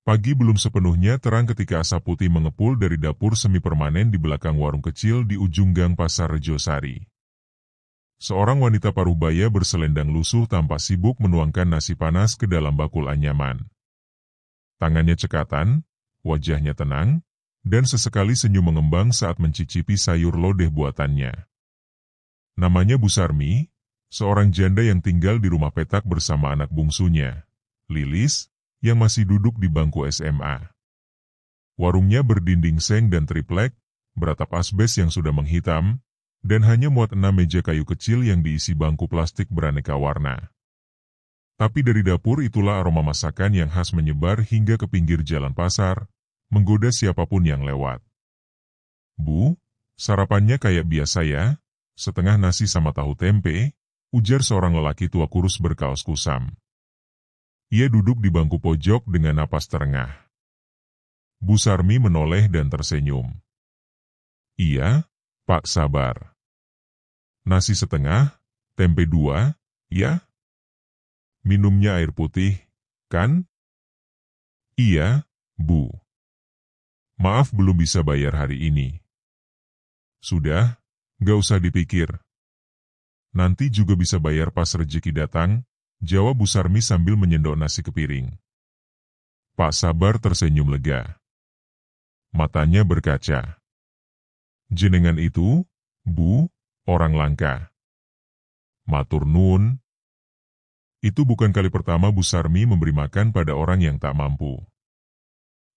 Pagi belum sepenuhnya terang ketika asap putih mengepul dari dapur semi permanen di belakang warung kecil di ujung gang Pasar Rejosari. Seorang wanita parubaya berselendang lusuh tampak sibuk menuangkan nasi panas ke dalam bakul anyaman. Tangannya cekatan, wajahnya tenang, dan sesekali senyum mengembang saat mencicipi sayur lodeh buatannya. Namanya Bu Sarmi, seorang janda yang tinggal di rumah petak bersama anak bungsunya, Lilis, yang masih duduk di bangku SMA. Warungnya berdinding seng dan triplek, beratap asbes yang sudah menghitam, dan hanya muat 6 meja kayu kecil yang diisi bangku plastik beraneka warna. Tapi dari dapur itulah aroma masakan yang khas menyebar hingga ke pinggir jalan pasar, menggoda siapapun yang lewat. "Bu, sarapannya kayak biasa ya, setengah nasi sama tahu tempe," ujar seorang lelaki tua kurus berkaos kusam. Ia duduk di bangku pojok dengan napas terengah. Bu Sarmi menoleh dan tersenyum. "Iya, Pak, sabar. Nasi setengah, tempe 2, ya? Minumnya air putih, kan?" "Iya, Bu. Maaf belum bisa bayar hari ini." "Sudah, gak usah dipikir. Nanti juga bisa bayar pas rezeki datang," jawab Bu Sarmi sambil menyendok nasi ke piring. Pak Sabar tersenyum lega. Matanya berkaca. "Jenengan itu, Bu, orang langka." "Matur nuwun." Itu bukan kali pertama Bu Sarmi memberi makan pada orang yang tak mampu.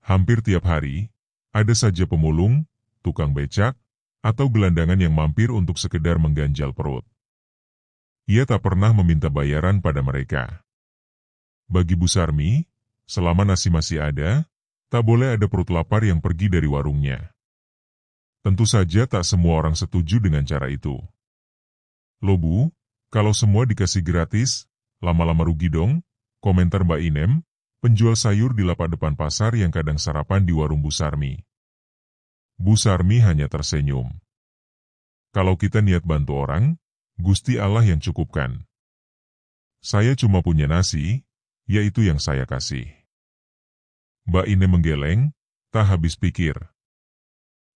Hampir tiap hari, ada saja pemulung, tukang becak, atau gelandangan yang mampir untuk sekedar mengganjal perut. Ia tak pernah meminta bayaran pada mereka. Bagi Bu Sarmi, selama nasi masih ada, tak boleh ada perut lapar yang pergi dari warungnya. Tentu saja tak semua orang setuju dengan cara itu. "Loh Bu, kalau semua dikasih gratis, lama-lama rugi dong," komentar Mbak Inem, penjual sayur di lapak depan pasar yang kadang sarapan di warung Bu Sarmi. Bu Sarmi hanya tersenyum. "Kalau kita niat bantu orang, Gusti Allah yang cukupkan. Saya cuma punya nasi, yaitu yang saya kasih." Mbak Inem menggeleng, tak habis pikir.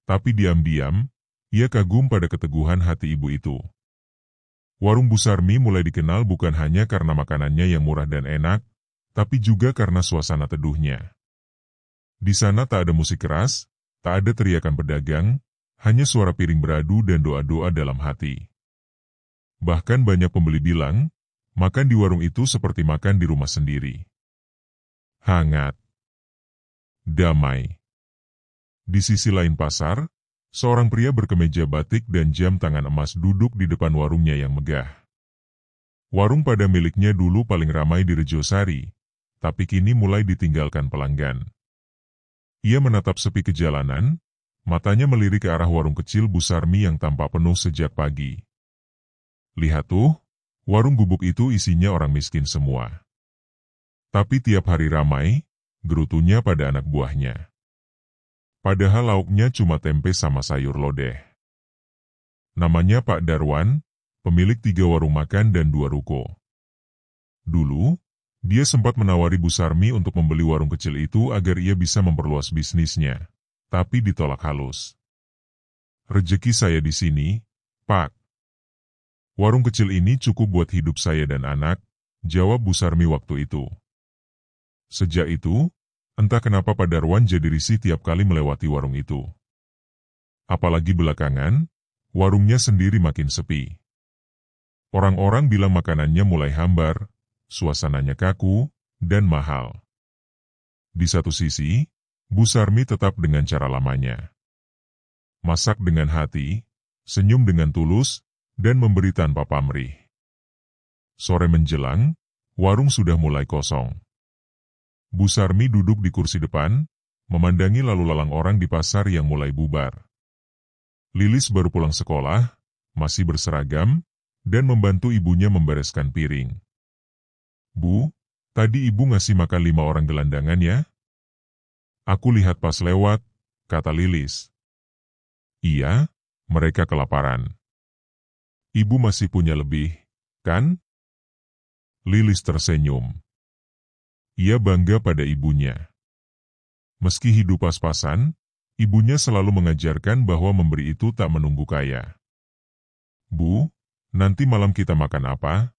Tapi diam-diam, ia kagum pada keteguhan hati ibu itu. Warung Bu Sarmi mulai dikenal bukan hanya karena makanannya yang murah dan enak, tapi juga karena suasana teduhnya. Di sana tak ada musik keras, tak ada teriakan pedagang, hanya suara piring beradu dan doa-doa dalam hati. Bahkan banyak pembeli bilang, makan di warung itu seperti makan di rumah sendiri. Hangat. Damai. Di sisi lain pasar, seorang pria berkemeja batik dan jam tangan emas duduk di depan warungnya yang megah. Warung pada miliknya dulu paling ramai di Rejosari, tapi kini mulai ditinggalkan pelanggan. Ia menatap sepi ke jalanan, matanya melirik ke arah warung kecil Bu Sarmi yang tampak penuh sejak pagi. "Lihat tuh, warung gubuk itu isinya orang miskin semua. Tapi tiap hari ramai, gerutunya pada anak buahnya. Padahal lauknya cuma tempe sama sayur lodeh." Namanya Pak Darwan, pemilik 3 warung makan dan 2 ruko. Dulu, dia sempat menawari Bu Sarmi untuk membeli warung kecil itu agar ia bisa memperluas bisnisnya, tapi ditolak halus. "Rezeki saya di sini, Pak. Warung kecil ini cukup buat hidup saya dan anak," jawab Bu Sarmi waktu itu. Sejak itu, entah kenapa Pak Darwan jadi risih tiap kali melewati warung itu. Apalagi belakangan, warungnya sendiri makin sepi. Orang-orang bilang makanannya mulai hambar, suasananya kaku, dan mahal. Di satu sisi, Bu Sarmi tetap dengan cara lamanya. Masak dengan hati, senyum dengan tulus, dan memberi tanpa pamrih. Sore menjelang, warung sudah mulai kosong. Bu Sarmi duduk di kursi depan, memandangi lalu lalang orang di pasar yang mulai bubar. Lilis baru pulang sekolah, masih berseragam, dan membantu ibunya membereskan piring. "Bu, tadi ibu ngasih makan 5 orang gelandangan ya?" "Aku lihat pas lewat," kata Lilis. "Iya, mereka kelaparan." "Ibu masih punya lebih, kan?" Lilis tersenyum. Ia bangga pada ibunya. Meski hidup pas-pasan, ibunya selalu mengajarkan bahwa memberi itu tak menunggu kaya. Bu, nanti malam kita makan apa?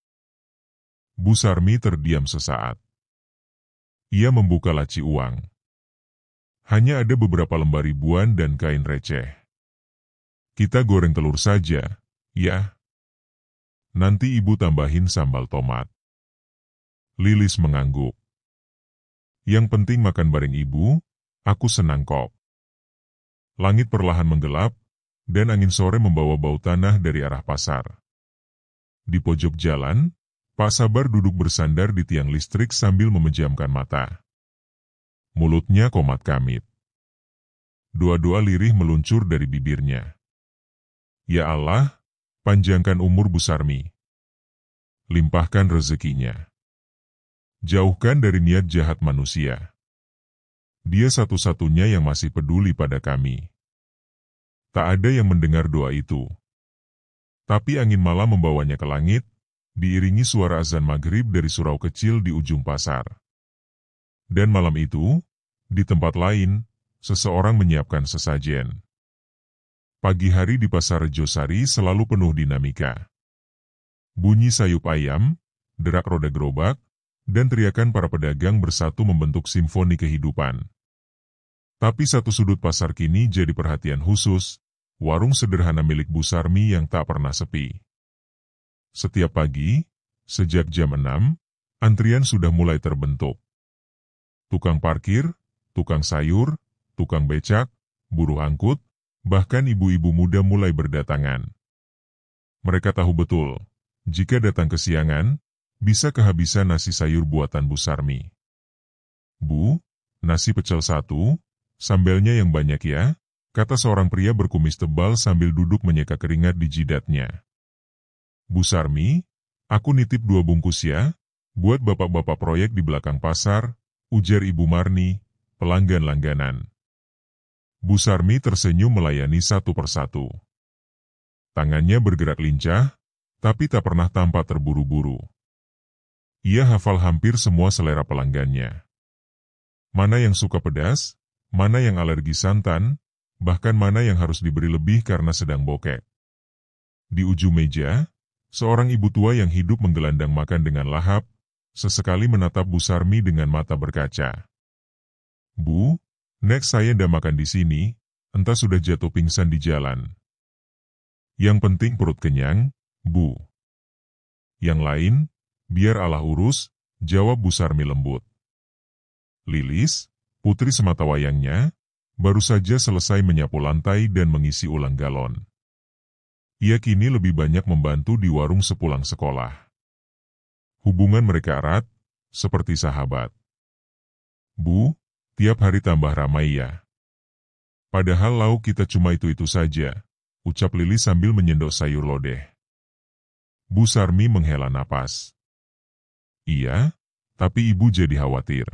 Bu Sarmi terdiam sesaat. Ia membuka laci uang. Hanya ada beberapa lembar ribuan dan kain receh. Kita goreng telur saja, ya. Nanti ibu tambahin sambal tomat. Lilis mengangguk. Yang penting makan bareng ibu, aku senang kok. Langit perlahan menggelap, dan angin sore membawa bau tanah dari arah pasar. Di pojok jalan, Pak Sabar duduk bersandar di tiang listrik sambil memejamkan mata. Mulutnya komat kamit. Doa-doa lirih meluncur dari bibirnya. Ya Allah, panjangkan umur Bu Sarmi. Limpahkan rezekinya. Jauhkan dari niat jahat manusia. Dia satu-satunya yang masih peduli pada kami. Tak ada yang mendengar doa itu. Tapi angin malam membawanya ke langit, diiringi suara azan maghrib dari surau kecil di ujung pasar. Dan malam itu, di tempat lain, seseorang menyiapkan sesajen. Pagi hari di pasar Rejosari selalu penuh dinamika. Bunyi sayup ayam, derak roda gerobak, dan teriakan para pedagang bersatu membentuk simfoni kehidupan. Tapi satu sudut pasar kini jadi perhatian khusus, warung sederhana milik Bu Sarmi yang tak pernah sepi. Setiap pagi, sejak jam 6, antrian sudah mulai terbentuk. Tukang parkir, tukang sayur, tukang becak, buruh angkut, bahkan ibu-ibu muda mulai berdatangan. Mereka tahu betul, jika datang kesiangan, bisa kehabisan nasi sayur buatan Bu Sarmi. Bu, nasi pecel satu, sambelnya yang banyak ya, kata seorang pria berkumis tebal sambil duduk menyeka keringat di jidatnya. Bu Sarmi, aku nitip 2 bungkus ya, buat bapak-bapak proyek di belakang pasar, ujar Ibu Marni, pelanggan langganan. Bu Sarmi tersenyum melayani satu persatu. Tangannya bergerak lincah, tapi tak pernah tampak terburu-buru. Ia hafal hampir semua selera pelanggannya. Mana yang suka pedas, mana yang alergi santan, bahkan mana yang harus diberi lebih karena sedang bokek. Di ujung meja, seorang ibu tua yang hidup menggelandang makan dengan lahap, sesekali menatap Bu Sarmi dengan mata berkaca. Bu, next saya ndak makan di sini, entah sudah jatuh pingsan di jalan. Yang penting perut kenyang, Bu. Yang lain, biar Allah urus, jawab Bu Sarmi lembut. Lilis, putri sematawayangnya, baru saja selesai menyapu lantai dan mengisi ulang galon. Ia kini lebih banyak membantu di warung sepulang sekolah. Hubungan mereka erat, seperti sahabat. Bu, tiap hari tambah ramai ya. Padahal lauk kita cuma itu-itu saja, ucap Lilis sambil menyendok sayur lodeh. Bu Sarmi menghela napas. Iya, tapi ibu jadi khawatir.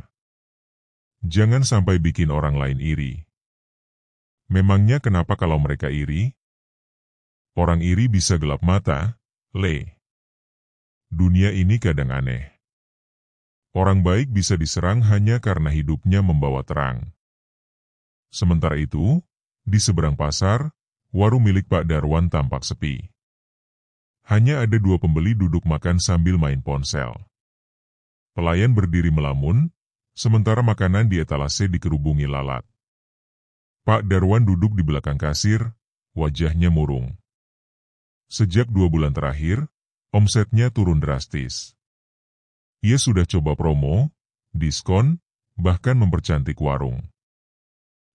Jangan sampai bikin orang lain iri. Memangnya kenapa kalau mereka iri? Orang iri bisa gelap mata, Le. Dunia ini kadang aneh. Orang baik bisa diserang hanya karena hidupnya membawa terang. Sementara itu, di seberang pasar, warung milik Pak Darwan tampak sepi. Hanya ada 2 pembeli duduk makan sambil main ponsel. Pelayan berdiri melamun, sementara makanan di etalase dikerubungi lalat. Pak Darwan duduk di belakang kasir, wajahnya murung. Sejak 2 bulan terakhir, omsetnya turun drastis. Ia sudah coba promo, diskon, bahkan mempercantik warung.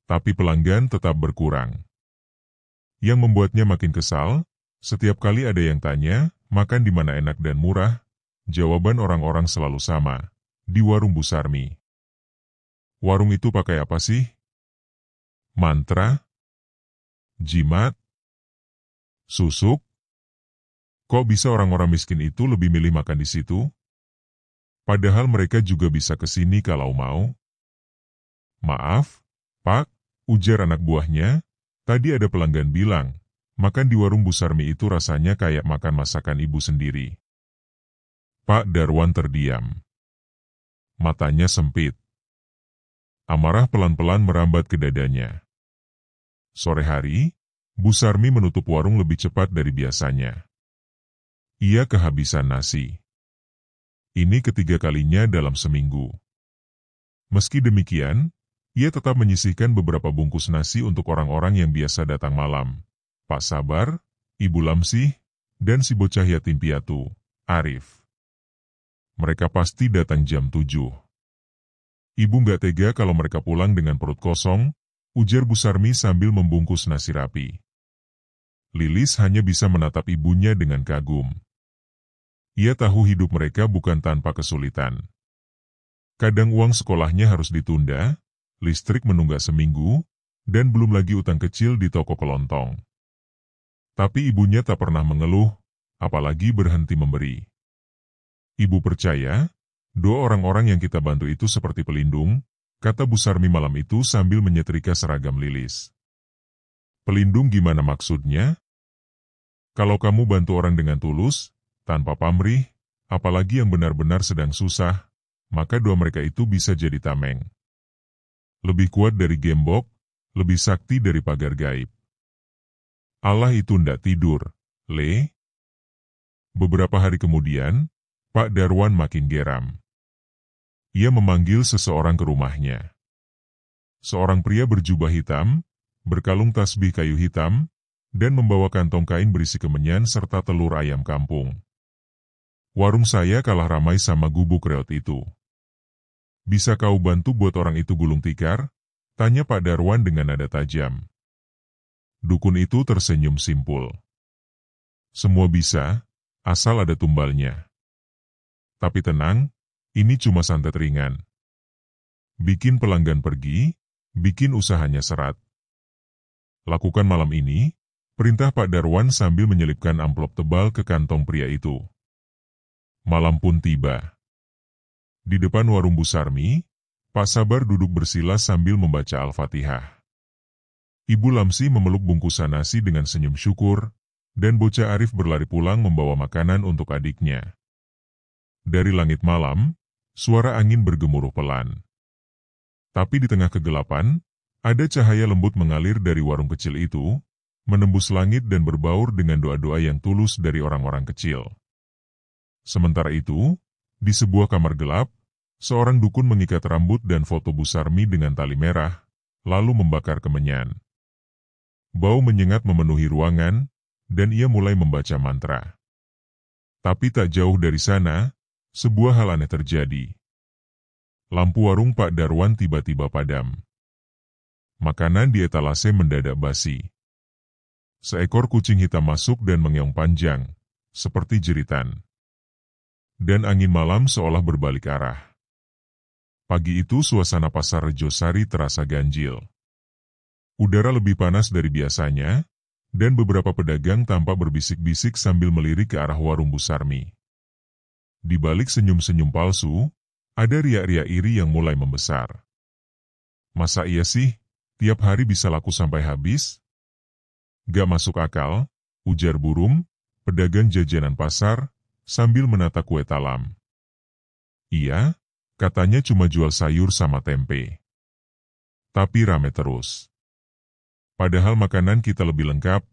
Tapi pelanggan tetap berkurang. Yang membuatnya makin kesal, setiap kali ada yang tanya, makan di mana enak dan murah, jawaban orang-orang selalu sama, di warung Bu Sarmi. Warung itu pakai apa sih? Mantra? Jimat? Susuk? Kok bisa orang-orang miskin itu lebih milih makan di situ? Padahal mereka juga bisa ke sini kalau mau. Maaf, Pak, ujar anak buahnya, tadi ada pelanggan bilang, makan di warung Bu Sarmi itu rasanya kayak makan masakan ibu sendiri. Pak Darwan terdiam. Matanya sempit. Amarah pelan-pelan merambat ke dadanya. Sore hari, Bu Sarmi menutup warung lebih cepat dari biasanya. Ia kehabisan nasi. Ini ketiga kalinya dalam seminggu. Meski demikian, ia tetap menyisihkan beberapa bungkus nasi untuk orang-orang yang biasa datang malam. Pak Sabar, Ibu Lamsih, dan si bocah yatim piatu, Arif. Mereka pasti datang jam 7. Ibu nggak tega kalau mereka pulang dengan perut kosong, ujar Bu Sarmi sambil membungkus nasi rapi. Lilis hanya bisa menatap ibunya dengan kagum. Ia tahu hidup mereka bukan tanpa kesulitan. Kadang uang sekolahnya harus ditunda, listrik menunggak seminggu, dan belum lagi utang kecil di toko kelontong. Tapi ibunya tak pernah mengeluh, apalagi berhenti memberi. Ibu percaya, dua orang-orang yang kita bantu itu seperti pelindung, kata Bu Sarmi malam itu sambil menyetrika seragam Lilis. Pelindung gimana maksudnya? Kalau kamu bantu orang dengan tulus, tanpa pamrih, apalagi yang benar-benar sedang susah, maka dua mereka itu bisa jadi tameng. Lebih kuat dari gembok, lebih sakti dari pagar gaib. Allah itu ndak tidur, Le. Beberapa hari kemudian, Pak Darwan makin geram. Ia memanggil seseorang ke rumahnya. Seorang pria berjubah hitam, berkalung tasbih kayu hitam, dan membawa kantong kain berisi kemenyan serta telur ayam kampung. Warung saya kalah ramai sama gubuk reot itu. Bisa kau bantu buat orang itu gulung tikar? Tanya Pak Darwan dengan nada tajam. Dukun itu tersenyum simpul. Semua bisa, asal ada tumbalnya. Tapi tenang, ini cuma santet ringan. Bikin pelanggan pergi, bikin usahanya seret. Lakukan malam ini, perintah Pak Darwan sambil menyelipkan amplop tebal ke kantong pria itu. Malam pun tiba. Di depan warung Bu Sarmi, Pak Sabar duduk bersila sambil membaca Al-Fatihah. Ibu Lamsi memeluk bungkusan nasi dengan senyum syukur, dan bocah Arif berlari pulang membawa makanan untuk adiknya. Dari langit malam, suara angin bergemuruh pelan. Tapi di tengah kegelapan, ada cahaya lembut mengalir dari warung kecil itu, menembus langit dan berbaur dengan doa-doa yang tulus dari orang-orang kecil. Sementara itu, di sebuah kamar gelap, seorang dukun mengikat rambut dan foto Bu Sarmi dengan tali merah, lalu membakar kemenyan. Bau menyengat memenuhi ruangan, dan ia mulai membaca mantra. Tapi tak jauh dari sana, sebuah hal aneh terjadi. Lampu warung Pak Darwan tiba-tiba padam. Makanan di etalase mendadak basi. Seekor kucing hitam masuk dan mengeong panjang, seperti jeritan. Dan angin malam seolah berbalik arah. Pagi itu suasana pasar Rejosari terasa ganjil. Udara lebih panas dari biasanya, dan beberapa pedagang tampak berbisik-bisik sambil melirik ke arah warung Bu Sarmi. Di balik senyum-senyum palsu, ada riak-riak iri yang mulai membesar. Masa iya sih, tiap hari bisa laku sampai habis? Gak masuk akal, ujar burung, pedagang jajanan pasar, sambil menata kue talam. Iya, katanya cuma jual sayur sama tempe. Tapi rame terus. Padahal makanan kita lebih lengkap,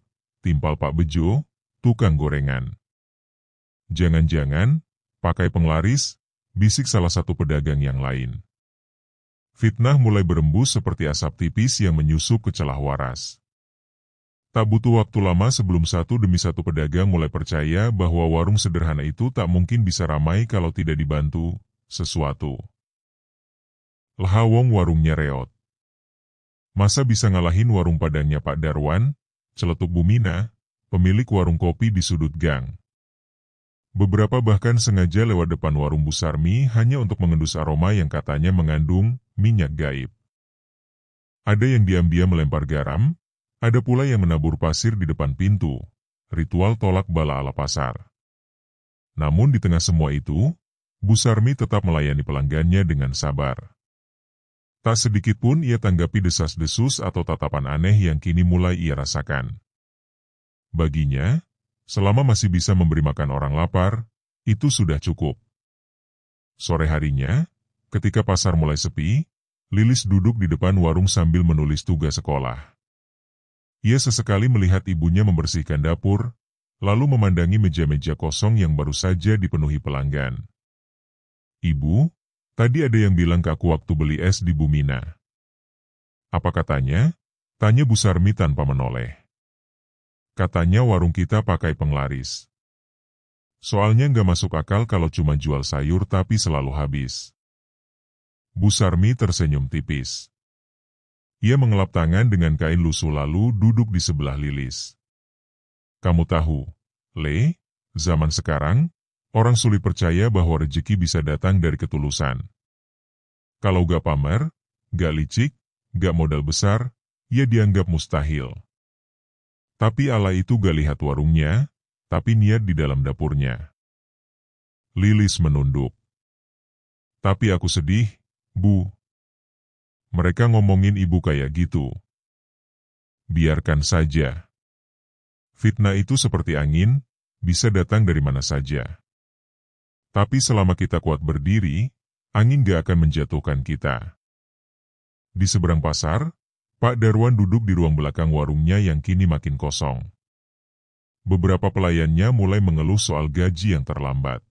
timpal Pak Bejo, tukang gorengan. Jangan-jangan, pakai penglaris, bisik salah satu pedagang yang lain. Fitnah mulai berembus seperti asap tipis yang menyusup ke celah waras. Tak butuh waktu lama sebelum satu demi satu pedagang mulai percaya bahwa warung sederhana itu tak mungkin bisa ramai kalau tidak dibantu sesuatu. Lehawong warungnya reot. Masa bisa ngalahin warung padangnya Pak Darwan, celetuk Bumina, pemilik warung kopi di sudut gang. Beberapa bahkan sengaja lewat depan warung Bu Sarmi hanya untuk mengendus aroma yang katanya mengandung minyak gaib. Ada yang diam-diam melempar garam, ada pula yang menabur pasir di depan pintu, ritual tolak bala ala pasar. Namun di tengah semua itu, Bu Sarmi tetap melayani pelanggannya dengan sabar. Tak sedikit pun ia tanggapi desas-desus atau tatapan aneh yang kini mulai ia rasakan. Baginya, selama masih bisa memberi makan orang lapar, itu sudah cukup. Sore harinya, ketika pasar mulai sepi, Lilis duduk di depan warung sambil menulis tugas sekolah. Ia sesekali melihat ibunya membersihkan dapur, lalu memandangi meja-meja kosong yang baru saja dipenuhi pelanggan. "Ibu, tadi ada yang bilang ke aku waktu beli es di Bumina." "Apa katanya?" tanya Bu Sarmi tanpa menoleh. "Katanya warung kita pakai penglaris. Soalnya nggak masuk akal kalau cuma jual sayur tapi selalu habis." Bu Sarmi tersenyum tipis. Ia mengelap tangan dengan kain lusuh lalu duduk di sebelah Lilis. "Kamu tahu, Le, zaman sekarang, orang sulit percaya bahwa rezeki bisa datang dari ketulusan. Kalau gak pamer, gak licik, gak modal besar, ya dianggap mustahil. Tapi Allah itu gak lihat warungnya, tapi niat di dalam dapurnya." Lilis menunduk. "Tapi aku sedih, Bu. Mereka ngomongin ibu kayak gitu." "Biarkan saja. Fitnah itu seperti angin, bisa datang dari mana saja. Tapi selama kita kuat berdiri, angin gak akan menjatuhkan kita." Di seberang pasar, Pak Darwan duduk di ruang belakang warungnya yang kini makin kosong. Beberapa pelayannya mulai mengeluh soal gaji yang terlambat.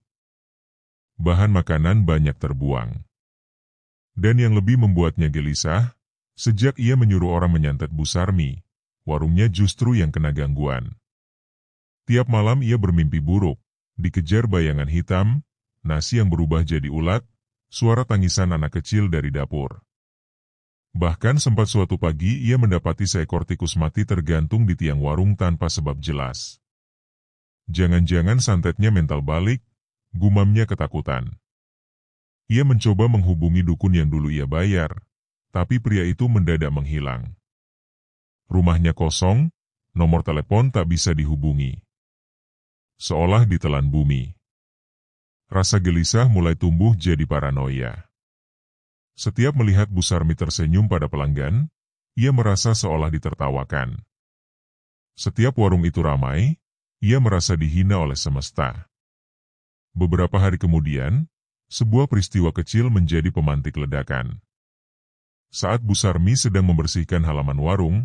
Bahan makanan banyak terbuang. Dan yang lebih membuatnya gelisah, sejak ia menyuruh orang menyantet Bu Sarmi, warungnya justru yang kena gangguan. Tiap malam ia bermimpi buruk, dikejar bayangan hitam, nasi yang berubah jadi ulat, suara tangisan anak kecil dari dapur. Bahkan sempat suatu pagi ia mendapati seekor tikus mati tergantung di tiang warung tanpa sebab jelas. Jangan-jangan santetnya mental balik, gumamnya ketakutan. Ia mencoba menghubungi dukun yang dulu ia bayar, tapi pria itu mendadak menghilang. Rumahnya kosong, nomor telepon tak bisa dihubungi. Seolah ditelan bumi. Rasa gelisah mulai tumbuh jadi paranoia. Setiap melihat Bu Sarmi tersenyum pada pelanggan, ia merasa seolah ditertawakan. Setiap warung itu ramai, ia merasa dihina oleh semesta. Beberapa hari kemudian, sebuah peristiwa kecil menjadi pemantik ledakan. Saat Bu Sarmi sedang membersihkan halaman warung,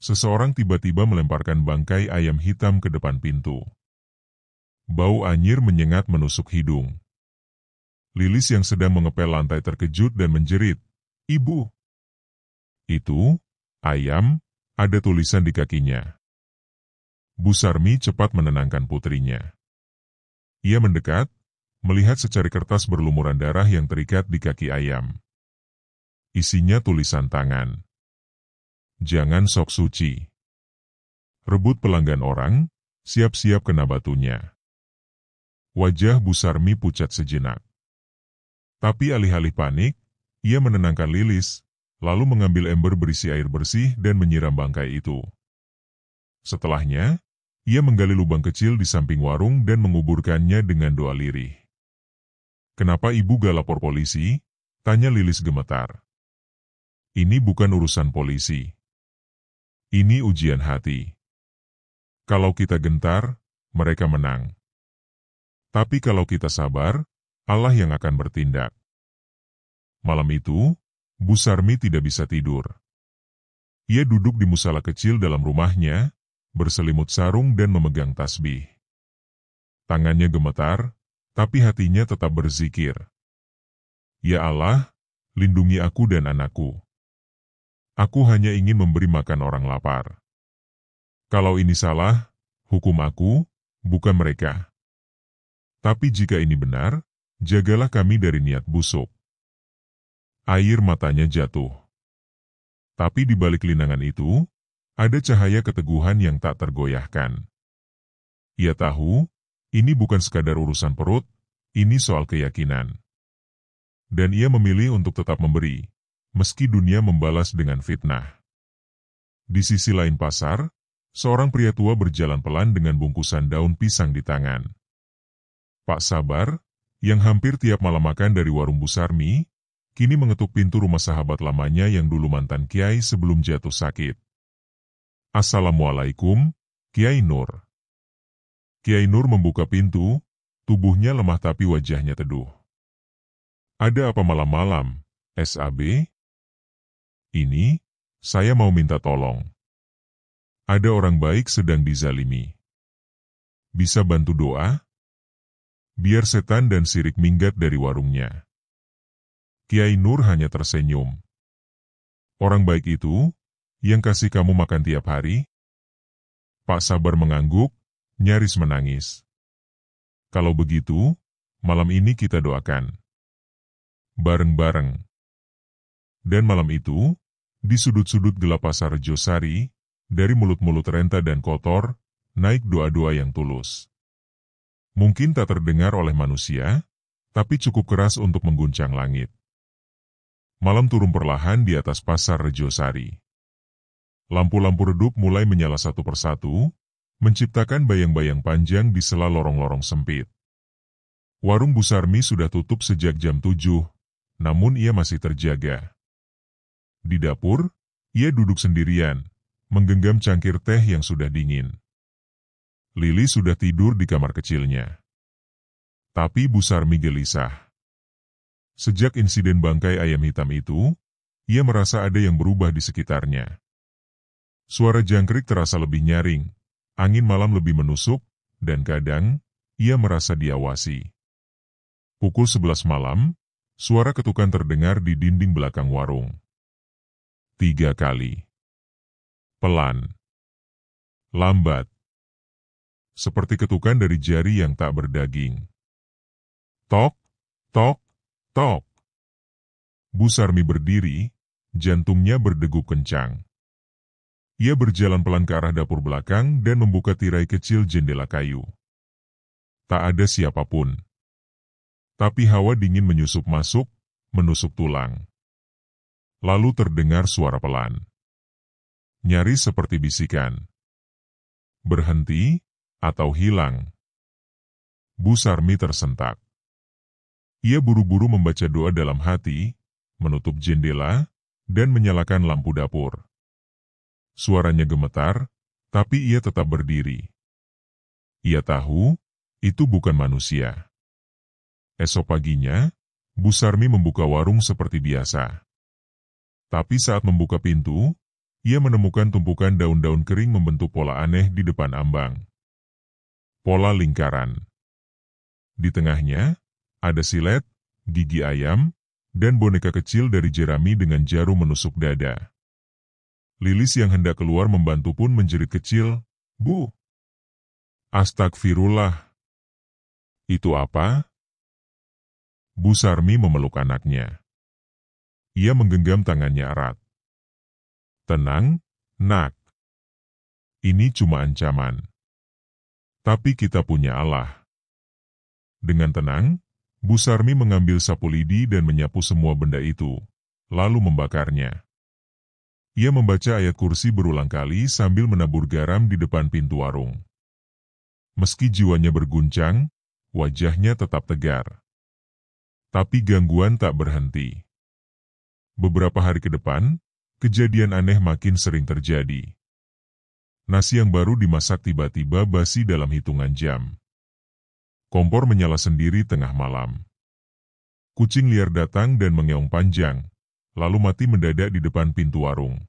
seseorang tiba-tiba melemparkan bangkai ayam hitam ke depan pintu. Bau anyir menyengat menusuk hidung. Lilis yang sedang mengepel lantai terkejut dan menjerit, "Ibu!" "Itu, ayam," ada tulisan di kakinya. Bu Sarmi cepat menenangkan putrinya. Ia mendekat, melihat secari kertas berlumuran darah yang terikat di kaki ayam. Isinya tulisan tangan. "Jangan sok suci. Rebut pelanggan orang, siap-siap kena batunya." Wajah Bu Sarmi pucat sejenak. Tapi alih-alih panik, ia menenangkan Lilis, lalu mengambil ember berisi air bersih dan menyiram bangkai itu. Setelahnya, ia menggali lubang kecil di samping warung dan menguburkannya dengan doa lirih. "Kenapa ibu gak lapor polisi?" tanya Lilis gemetar. "Ini bukan urusan polisi. Ini ujian hati. Kalau kita gentar, mereka menang. Tapi kalau kita sabar, Allah yang akan bertindak." Malam itu, Bu Sarmi tidak bisa tidur. Ia duduk di musala kecil dalam rumahnya, berselimut sarung dan memegang tasbih. Tangannya gemetar, tapi hatinya tetap berzikir. "Ya Allah, lindungi aku dan anakku. Aku hanya ingin memberi makan orang lapar. Kalau ini salah, hukum aku, bukan mereka. Tapi jika ini benar, jagalah kami dari niat busuk." Air matanya jatuh. Tapi di balik linangan itu, ada cahaya keteguhan yang tak tergoyahkan. Ia tahu, ini bukan sekadar urusan perut, ini soal keyakinan. Dan ia memilih untuk tetap memberi, meski dunia membalas dengan fitnah. Di sisi lain pasar, seorang pria tua berjalan pelan dengan bungkusan daun pisang di tangan. Pak Sabar, yang hampir tiap malam makan dari warung Bu Sarmi, kini mengetuk pintu rumah sahabat lamanya yang dulu mantan kiai sebelum jatuh sakit. "Assalamualaikum, Kiai Nur." Kiai Nur membuka pintu, tubuhnya lemah tapi wajahnya teduh. "Ada apa malam-malam, SAB?" Ini, saya mau minta tolong. Ada orang baik sedang dizalimi. Bisa bantu doa? Biar setan dan sirik minggat dari warungnya. Kiai Nur hanya tersenyum. Orang baik itu, yang kasih kamu makan tiap hari? Pak Sabar mengangguk, nyaris menangis. Kalau begitu, malam ini kita doakan. Bareng-bareng. Dan malam itu, di sudut-sudut gelap pasar Rejosari, dari mulut-mulut renta dan kotor, naik doa-doa yang tulus. Mungkin tak terdengar oleh manusia, tapi cukup keras untuk mengguncang langit. Malam turun perlahan di atas pasar Rejosari. Lampu-lampu redup mulai menyala satu persatu, menciptakan bayang-bayang panjang di sela lorong-lorong sempit. Warung Bu Sarmi sudah tutup sejak jam 7, namun ia masih terjaga. Di dapur, ia duduk sendirian, menggenggam cangkir teh yang sudah dingin. Lili sudah tidur di kamar kecilnya. Tapi Bu Sarmi gelisah. Sejak insiden bangkai ayam hitam itu, ia merasa ada yang berubah di sekitarnya. Suara jangkrik terasa lebih nyaring, angin malam lebih menusuk, dan kadang, ia merasa diawasi. Pukul 11 malam, suara ketukan terdengar di dinding belakang warung. 3 kali. Pelan. Lambat. Seperti ketukan dari jari yang tak berdaging. Tok, tok, tok. Bu Sarmi berdiri, jantungnya berdegup kencang. Ia berjalan pelan ke arah dapur belakang dan membuka tirai kecil jendela kayu. Tak ada siapapun. Tapi hawa dingin menyusup masuk, menusuk tulang. Lalu terdengar suara pelan. Nyaris seperti bisikan. Berhenti, atau hilang. Bu Sarmi tersentak. Ia buru-buru membaca doa dalam hati, menutup jendela, dan menyalakan lampu dapur. Suaranya gemetar, tapi ia tetap berdiri. Ia tahu, itu bukan manusia. Esok paginya, Bu Sarmi membuka warung seperti biasa. Tapi saat membuka pintu, ia menemukan tumpukan daun-daun kering membentuk pola aneh di depan ambang. Pola lingkaran. Di tengahnya, ada silet, gigi ayam, dan boneka kecil dari jerami dengan jarum menusuk dada. Lilis yang hendak keluar membantu pun menjerit kecil, "Bu! Astagfirullah! Itu apa?" Bu Sarmi memeluk anaknya. Ia menggenggam tangannya erat. "Tenang, nak. Ini cuma ancaman. Tapi kita punya Allah." Dengan tenang, Bu Sarmi mengambil sapu lidi dan menyapu semua benda itu, lalu membakarnya. Ia membaca ayat kursi berulang kali sambil menabur garam di depan pintu warung. Meski jiwanya berguncang, wajahnya tetap tegar. Tapi gangguan tak berhenti. Beberapa hari ke depan, kejadian aneh makin sering terjadi. Nasi yang baru dimasak tiba-tiba basi dalam hitungan jam. Kompor menyala sendiri tengah malam. Kucing liar datang dan mengeong panjang, lalu mati mendadak di depan pintu warung.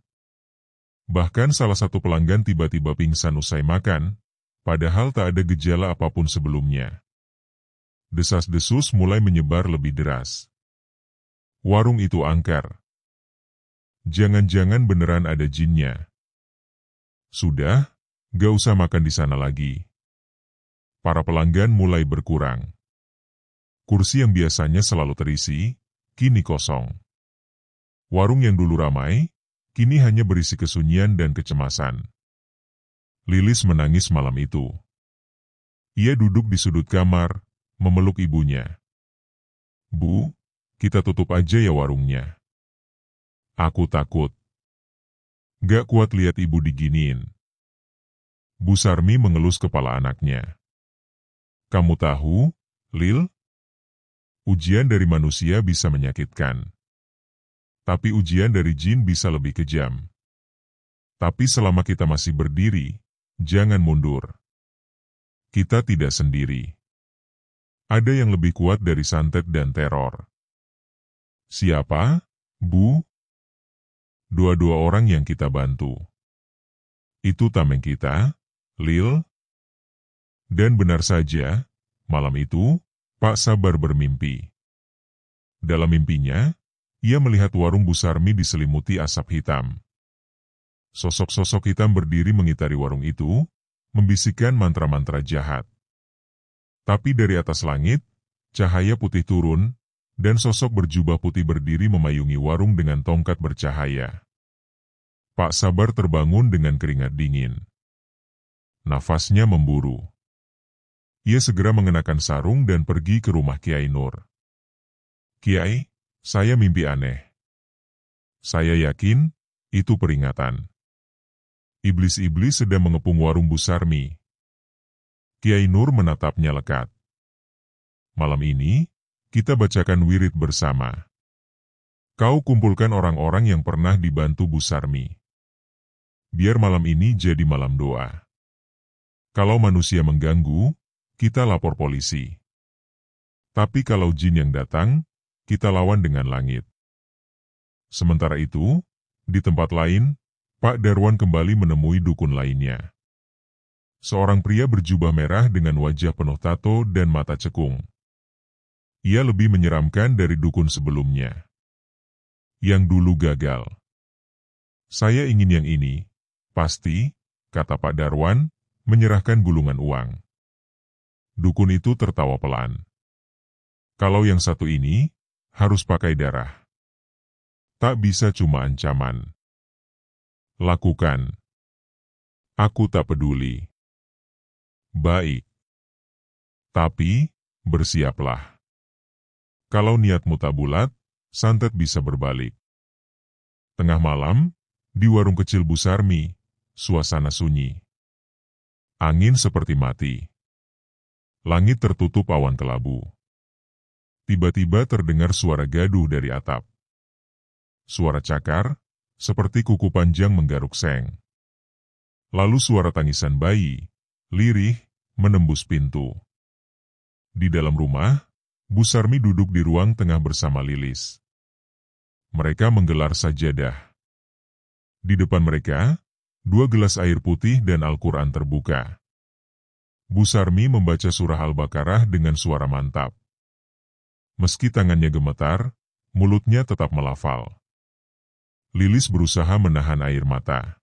Bahkan salah satu pelanggan tiba-tiba pingsan usai makan, padahal tak ada gejala apapun sebelumnya. Desas-desus mulai menyebar lebih deras. Warung itu angker. Jangan-jangan beneran ada jinnya. Sudah, gak usah makan di sana lagi. Para pelanggan mulai berkurang. Kursi yang biasanya selalu terisi, kini kosong. Warung yang dulu ramai, kini hanya berisi kesunyian dan kecemasan. Lilis menangis malam itu. Ia duduk di sudut kamar, memeluk ibunya. "Bu, kita tutup aja ya warungnya. Aku takut." Gak kuat lihat ibu diginiin. Bu Sarmi mengelus kepala anaknya. "Kamu tahu, Lil? Ujian dari manusia bisa menyakitkan. Tapi ujian dari jin bisa lebih kejam. Tapi selama kita masih berdiri, jangan mundur. Kita tidak sendiri. Ada yang lebih kuat dari santet dan teror." "Siapa, Bu?" Dua-dua orang yang kita bantu. Itu tameng kita, Lil. Dan benar saja, malam itu, Pak Sabar bermimpi. Dalam mimpinya, ia melihat warung Bu Sarmi diselimuti asap hitam. Sosok-sosok hitam berdiri mengitari warung itu, membisikkan mantra-mantra jahat. Tapi dari atas langit, cahaya putih turun, dan sosok berjubah putih berdiri memayungi warung dengan tongkat bercahaya. Pak Sabar terbangun dengan keringat dingin. Nafasnya memburu. Ia segera mengenakan sarung dan pergi ke rumah Kiai Nur. Kiai, saya mimpi aneh. Saya yakin, itu peringatan. Iblis-iblis sedang mengepung warung Bu Sarmi. Kiai Nur menatapnya lekat. Malam ini, kita bacakan wirid bersama. Kau kumpulkan orang-orang yang pernah dibantu Bu Sarmi. Biar malam ini jadi malam doa. Kalau manusia mengganggu, kita lapor polisi. Tapi kalau jin yang datang, kita lawan dengan langit. Sementara itu, di tempat lain, Pak Darwan kembali menemui dukun lainnya. Seorang pria berjubah merah dengan wajah penuh tato dan mata cekung. Ia lebih menyeramkan dari dukun sebelumnya. Yang dulu gagal. Saya ingin yang ini. Pasti, kata Pak Darwan, menyerahkan gulungan uang. Dukun itu tertawa pelan. Kalau yang satu ini, harus pakai darah. Tak bisa cuma ancaman. Lakukan. Aku tak peduli. Baik. Tapi, bersiaplah. Kalau niatmu tak bulat, santet bisa berbalik. Tengah malam, di warung kecil Bu Sarmi, suasana sunyi. Angin seperti mati. Langit tertutup awan kelabu. Tiba-tiba terdengar suara gaduh dari atap. Suara cakar, seperti kuku panjang menggaruk seng. Lalu suara tangisan bayi, lirih, menembus pintu. Di dalam rumah, Bu Sarmi duduk di ruang tengah bersama Lilis. Mereka menggelar sajadah. Di depan mereka, 2 gelas air putih dan Al-Quran terbuka. Bu Sarmi membaca surah Al-Baqarah dengan suara mantap. Meski tangannya gemetar, mulutnya tetap melafal. Lilis berusaha menahan air mata.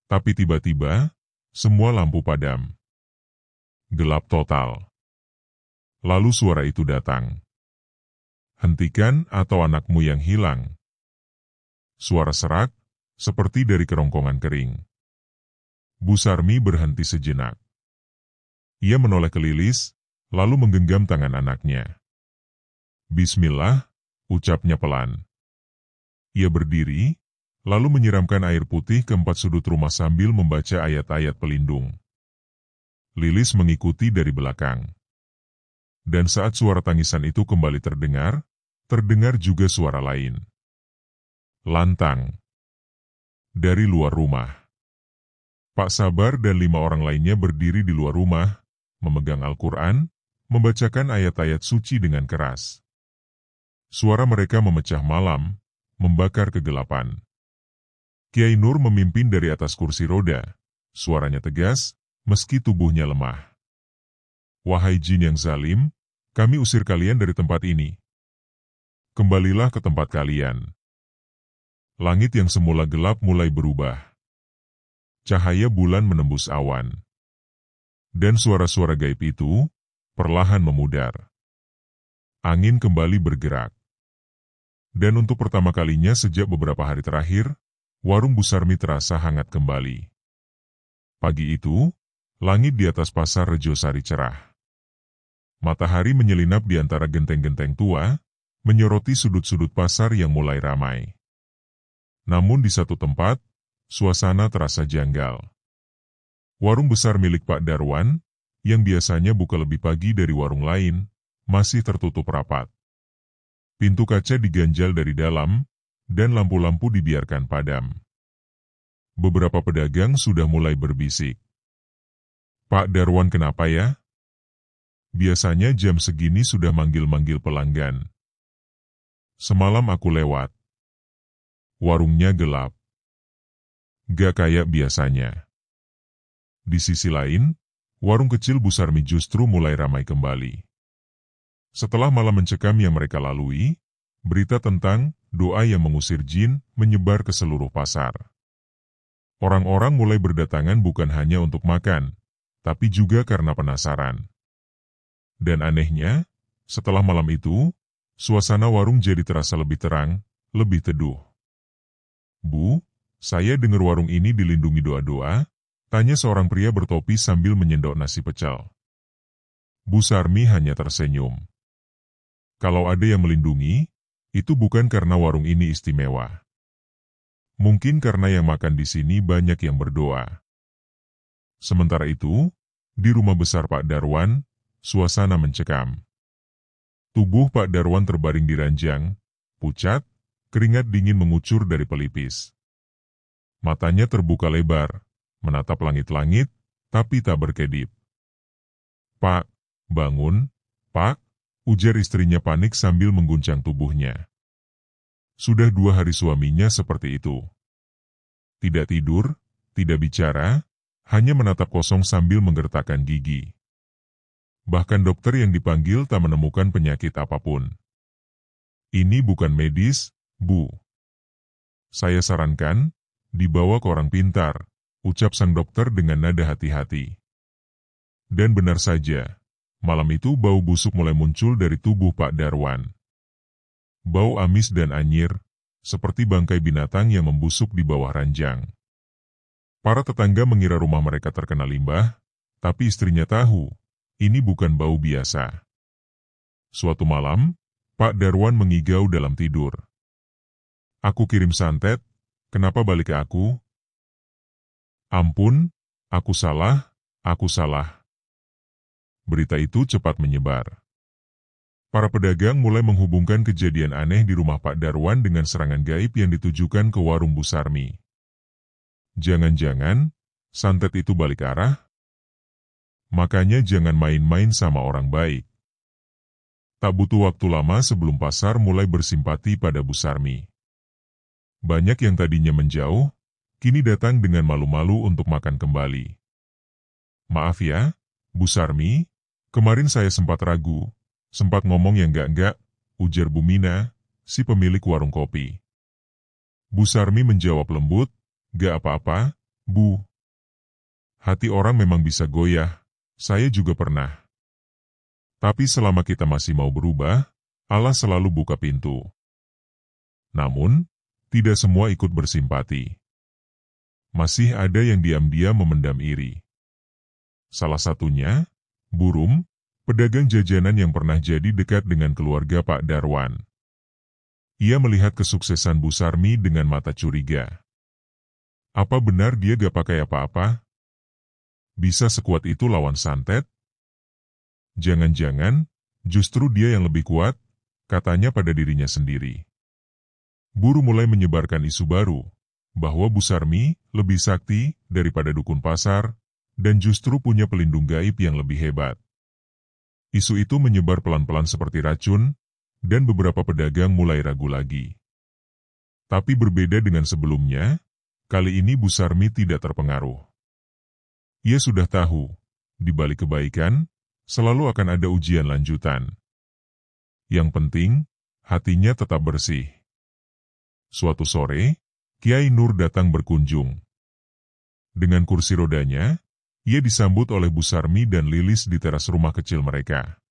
Tapi tiba-tiba, semua lampu padam. Gelap total. Lalu suara itu datang. Hentikan atau anakmu yang hilang. Suara serak, seperti dari kerongkongan kering. Bu Sarmi berhenti sejenak. Ia menoleh ke Lilis, lalu menggenggam tangan anaknya. Bismillah, ucapnya pelan. Ia berdiri, lalu menyiramkan air putih ke 4 sudut rumah sambil membaca ayat-ayat pelindung. Lilis mengikuti dari belakang. Dan saat suara tangisan itu kembali terdengar juga suara lain. Lantang. Dari luar rumah. Pak Sabar dan 5 orang lainnya berdiri di luar rumah, memegang Al-Quran, membacakan ayat-ayat suci dengan keras. Suara mereka memecah malam, membakar kegelapan. Kiai Nur memimpin dari atas kursi roda, suaranya tegas, meski tubuhnya lemah. Wahai jin yang zalim, kami usir kalian dari tempat ini. Kembalilah ke tempat kalian. Langit yang semula gelap mulai berubah. Cahaya bulan menembus awan. Dan suara-suara gaib itu, perlahan memudar. Angin kembali bergerak. Dan untuk pertama kalinya sejak beberapa hari terakhir, warung Bu Sarmi terasa hangat kembali. Pagi itu, langit di atas pasar Rejosari cerah. Matahari menyelinap di antara genteng-genteng tua, menyoroti sudut-sudut pasar yang mulai ramai. Namun di satu tempat, suasana terasa janggal. Warung besar milik Pak Darwan, yang biasanya buka lebih pagi dari warung lain, masih tertutup rapat. Pintu kaca diganjal dari dalam, dan lampu-lampu dibiarkan padam. Beberapa pedagang sudah mulai berbisik. Pak Darwan kenapa ya? Biasanya jam segini sudah manggil-manggil pelanggan. Semalam aku lewat. Warungnya gelap. Gak kayak biasanya. Di sisi lain, warung kecil Bu Sarmi justru mulai ramai kembali. Setelah malam mencekam yang mereka lalui, berita tentang doa yang mengusir jin menyebar ke seluruh pasar. Orang-orang mulai berdatangan bukan hanya untuk makan, tapi juga karena penasaran. Dan anehnya, setelah malam itu, suasana warung jadi terasa lebih terang, lebih teduh. "Bu, saya dengar warung ini dilindungi doa-doa," tanya seorang pria bertopi sambil menyendok nasi pecel. Bu Sarmi hanya tersenyum. Kalau ada yang melindungi, itu bukan karena warung ini istimewa. Mungkin karena yang makan di sini banyak yang berdoa. Sementara itu, di rumah besar Pak Darwan, suasana mencekam. Tubuh Pak Darwan terbaring di ranjang, pucat, keringat dingin mengucur dari pelipis. Matanya terbuka lebar, menatap langit-langit, tapi tak berkedip. "Pak, bangun, Pak," ujar istrinya panik sambil mengguncang tubuhnya. Sudah 2 hari suaminya seperti itu. Tidak tidur, tidak bicara, hanya menatap kosong sambil menggertakkan gigi. Bahkan dokter yang dipanggil tak menemukan penyakit apapun. "Ini bukan medis, Bu. Saya sarankan, dibawa ke orang pintar," ucap sang dokter dengan nada hati-hati. Dan benar saja, malam itu bau busuk mulai muncul dari tubuh Pak Darwan. Bau amis dan anyir, seperti bangkai binatang yang membusuk di bawah ranjang. Para tetangga mengira rumah mereka terkena limbah, tapi istrinya tahu, ini bukan bau biasa. Suatu malam, Pak Darwan mengigau dalam tidur. "Aku kirim santet, kenapa balik ke aku? Ampun, aku salah, aku salah." Berita itu cepat menyebar. Para pedagang mulai menghubungkan kejadian aneh di rumah Pak Darwan dengan serangan gaib yang ditujukan ke warung Bu Sarmi. Jangan-jangan, santet itu balik arah? Makanya jangan main-main sama orang baik. Tak butuh waktu lama sebelum pasar mulai bersimpati pada Bu Sarmi. Banyak yang tadinya menjauh, kini datang dengan malu-malu untuk makan kembali. "Maaf ya, Bu Sarmi, kemarin saya sempat ragu, sempat ngomong yang enggak-enggak," ujar Bu Mina, si pemilik warung kopi. Bu Sarmi menjawab lembut, "Gak apa-apa, Bu. Hati orang memang bisa goyah, saya juga pernah. Tapi selama kita masih mau berubah, Allah selalu buka pintu." Namun, tidak semua ikut bersimpati. Masih ada yang diam-diam memendam iri. Salah satunya, Burum, pedagang jajanan yang pernah jadi dekat dengan keluarga Pak Darwan. Ia melihat kesuksesan Bu Sarmi dengan mata curiga. Apa benar dia gak pakai apa-apa? Bisa sekuat itu lawan santet? Jangan-jangan, justru dia yang lebih kuat, katanya pada dirinya sendiri. Buru mulai menyebarkan isu baru, bahwa Bu Sarmi lebih sakti daripada dukun pasar, dan justru punya pelindung gaib yang lebih hebat. Isu itu menyebar pelan-pelan seperti racun, dan beberapa pedagang mulai ragu lagi. Tapi berbeda dengan sebelumnya, kali ini Bu Sarmi tidak terpengaruh. Ia sudah tahu, di balik kebaikan, selalu akan ada ujian lanjutan. Yang penting, hatinya tetap bersih. Suatu sore, Kiai Nur datang berkunjung. Dengan kursi rodanya, ia disambut oleh Bu Sarmi dan Lilis di teras rumah kecil mereka.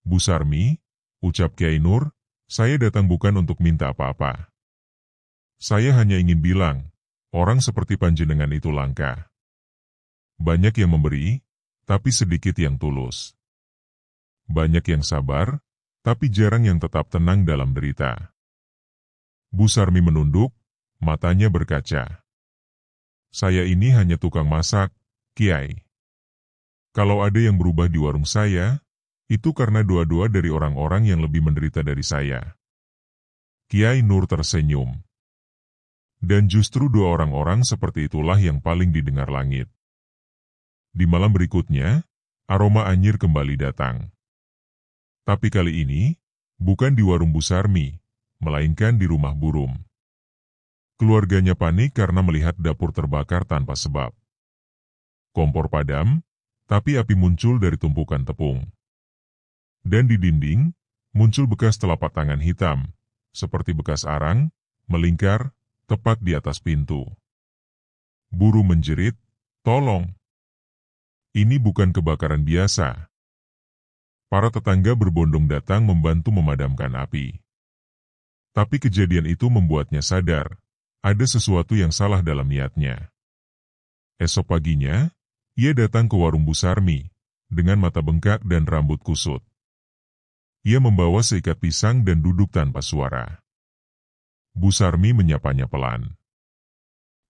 "Bu Sarmi," ucap Kiai Nur, "saya datang bukan untuk minta apa-apa. Saya hanya ingin bilang, orang seperti panjenengan itu langka. Banyak yang memberi, tapi sedikit yang tulus. Banyak yang sabar, tapi jarang yang tetap tenang dalam derita." Bu Sarmi menunduk, matanya berkaca. "Saya ini hanya tukang masak, Kiai. Kalau ada yang berubah di warung saya, itu karena doa-doa dari orang-orang yang lebih menderita dari saya." Kiai Nur tersenyum. Dan justru doa orang-orang seperti itulah yang paling didengar langit. Di malam berikutnya, aroma anyir kembali datang. Tapi kali ini, bukan di warung Bu Sarmi, melainkan di rumah Burum. Keluarganya panik karena melihat dapur terbakar tanpa sebab. Kompor padam, tapi api muncul dari tumpukan tepung. Dan di dinding, muncul bekas telapak tangan hitam, seperti bekas arang, melingkar, tepat di atas pintu. Buru menjerit, "Tolong! Ini bukan kebakaran biasa." Para tetangga berbondong datang membantu memadamkan api. Tapi kejadian itu membuatnya sadar, ada sesuatu yang salah dalam niatnya. Esok paginya, ia datang ke warung Bu Sarmi, dengan mata bengkak dan rambut kusut. Ia membawa seikat pisang dan duduk tanpa suara. Bu Sarmi menyapanya pelan.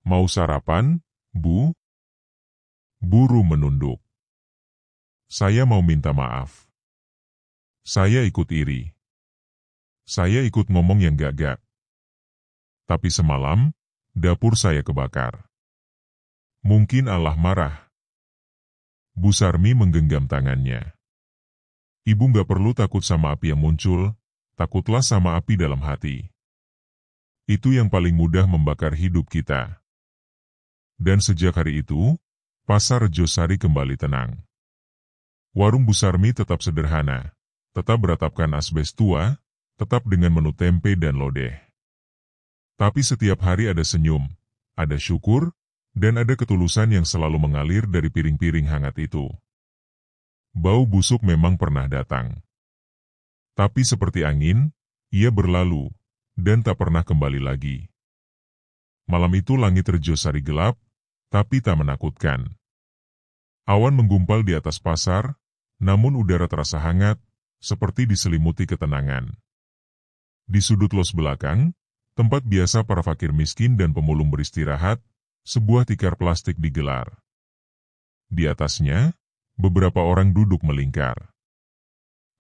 "Mau sarapan, Bu?" Buru menunduk. "Saya mau minta maaf. Saya ikut iri. Saya ikut ngomong yang gagak. Tapi semalam, dapur saya kebakar. Mungkin Allah marah." Bu Sarmi menggenggam tangannya. "Ibu nggak perlu takut sama api yang muncul, takutlah sama api dalam hati. Itu yang paling mudah membakar hidup kita." Dan sejak hari itu, Pasar Rejosari kembali tenang. Warung Bu Sarmi tetap sederhana, tetap beratapkan asbes tua, tetap dengan menu tempe dan lodeh. Tapi setiap hari ada senyum, ada syukur, dan ada ketulusan yang selalu mengalir dari piring-piring hangat itu. Bau busuk memang pernah datang. Tapi seperti angin, ia berlalu, dan tak pernah kembali lagi. Malam itu langit Rejosari gelap, tapi tak menakutkan. Awan menggumpal di atas pasar, namun udara terasa hangat, seperti diselimuti ketenangan. Di sudut los belakang, tempat biasa para fakir miskin dan pemulung beristirahat, sebuah tikar plastik digelar. Di atasnya, beberapa orang duduk melingkar.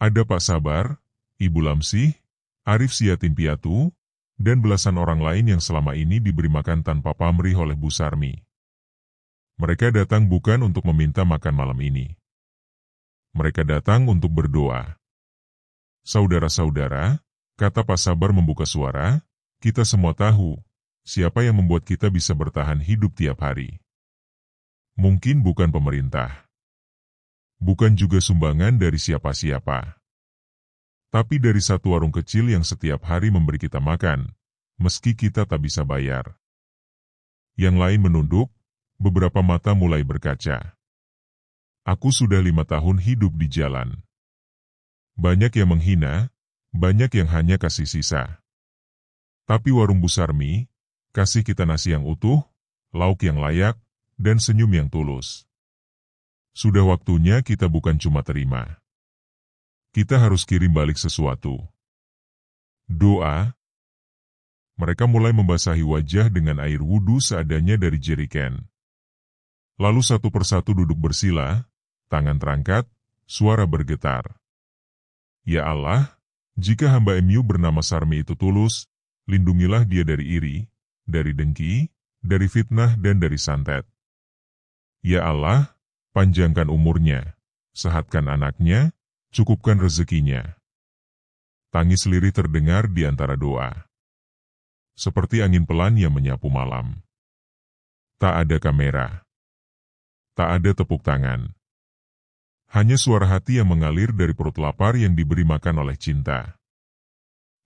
Ada Pak Sabar, Ibu Lamsih, Arif Siatin Piatu, dan belasan orang lain yang selama ini diberi makan tanpa pamrih oleh Bu Sarmi. Mereka datang bukan untuk meminta makan malam ini. Mereka datang untuk berdoa. "Saudara-saudara," kata Pak Sabar membuka suara, "kita semua tahu, siapa yang membuat kita bisa bertahan hidup tiap hari. Mungkin bukan pemerintah. Bukan juga sumbangan dari siapa-siapa. Tapi dari satu warung kecil yang setiap hari memberi kita makan, meski kita tak bisa bayar." Yang lain menunduk, beberapa mata mulai berkaca. "Aku sudah 5 tahun hidup di jalan. Banyak yang menghina, banyak yang hanya kasih sisa. Tapi warung Bu Sarmi, kasih kita nasi yang utuh, lauk yang layak, dan senyum yang tulus. Sudah waktunya kita bukan cuma terima. Kita harus kirim balik sesuatu. Doa." Mereka mulai membasahi wajah dengan air wudhu seadanya dari jeriken. Lalu satu persatu duduk bersila, tangan terangkat, suara bergetar. "Ya Allah, jika hamba MU bernama Sarmi itu tulus, lindungilah dia dari iri, dari dengki, dari fitnah dan dari santet. Ya Allah, panjangkan umurnya, sehatkan anaknya, cukupkan rezekinya." Tangis lirih terdengar di antara doa. Seperti angin pelan yang menyapu malam. Tak ada kamera. Tak ada tepuk tangan. Hanya suara hati yang mengalir dari perut lapar yang diberi makan oleh cinta.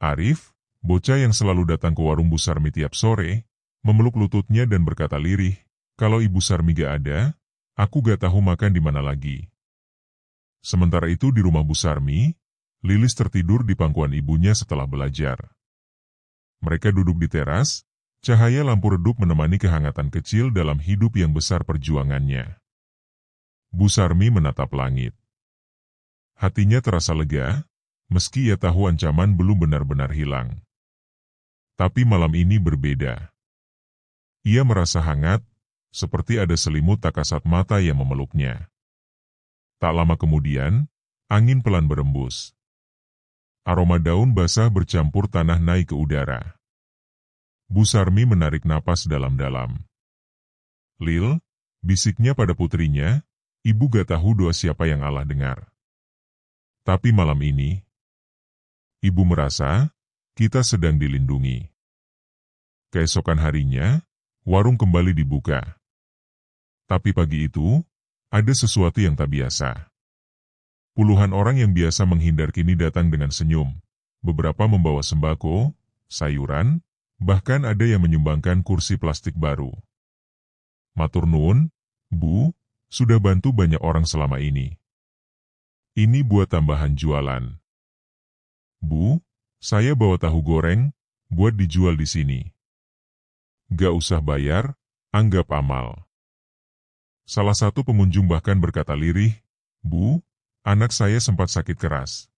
Arif, bocah yang selalu datang ke warung Bu Sarmi tiap sore, memeluk lututnya dan berkata lirih, "Kalau Ibu Sarmi gak ada, aku gak tahu makan di mana lagi." Sementara itu di rumah Bu Sarmi, Lilis tertidur di pangkuan ibunya setelah belajar. Mereka duduk di teras, cahaya lampu redup menemani kehangatan kecil dalam hidup yang besar perjuangannya. Bu Sarmi menatap langit. Hatinya terasa lega, meski ia tahu ancaman belum benar-benar hilang. Tapi malam ini berbeda. Ia merasa hangat, seperti ada selimut tak kasat mata yang memeluknya. Tak lama kemudian, angin pelan berembus. Aroma daun basah bercampur tanah naik ke udara. Bu Sarmi menarik napas dalam-dalam. "Lil," bisiknya pada putrinya, "Ibu gak tahu doa siapa yang Allah dengar. Tapi malam ini, Ibu merasa kita sedang dilindungi. Keesokan harinya, warung kembali dibuka. Tapi pagi itu, ada sesuatu yang tak biasa. Puluhan orang yang biasa menghindar kini datang dengan senyum. Beberapa membawa sembako, sayuran, bahkan ada yang menyumbangkan kursi plastik baru. Matur nuwun, Bu, sudah bantu banyak orang selama ini. Ini buat tambahan jualan. Bu, saya bawa tahu goreng, buat dijual di sini. Gak usah bayar, anggap amal. Salah satu pengunjung bahkan berkata lirih, Bu, anak saya sempat sakit keras.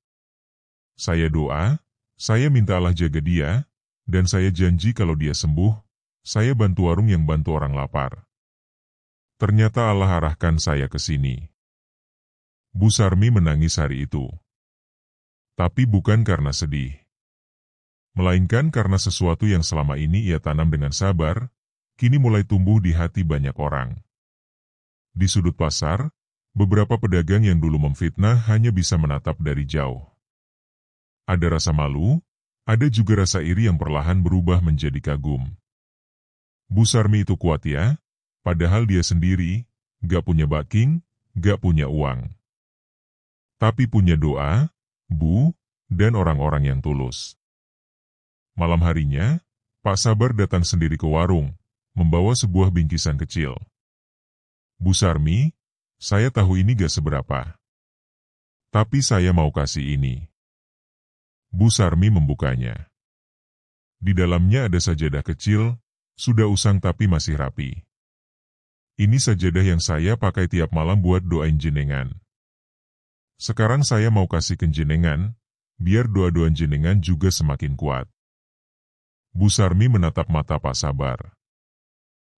Saya doa, saya minta Allah jaga dia, dan saya janji kalau dia sembuh, saya bantu warung yang bantu orang lapar. Ternyata Allah arahkan saya ke sini. Bu Sarmi menangis hari itu. Tapi bukan karena sedih. Melainkan karena sesuatu yang selama ini ia tanam dengan sabar, kini mulai tumbuh di hati banyak orang. Di sudut pasar, beberapa pedagang yang dulu memfitnah hanya bisa menatap dari jauh. Ada rasa malu, ada juga rasa iri yang perlahan berubah menjadi kagum. Bu Sarmi itu kuat ya, padahal dia sendiri, gak punya backing, gak punya uang. Tapi punya doa, Bu, dan orang-orang yang tulus. Malam harinya, Pak Sabar datang sendiri ke warung, membawa sebuah bingkisan kecil. Bu Sarmi, saya tahu ini gak seberapa. Tapi saya mau kasih ini. Bu Sarmi membukanya. Di dalamnya ada sajadah kecil, sudah usang tapi masih rapi. Ini sajadah yang saya pakai tiap malam buat doain jenengan. Sekarang saya mau kasih ke jenengan, biar doa-doa jenengan juga semakin kuat. Bu Sarmi menatap mata Pak Sabar.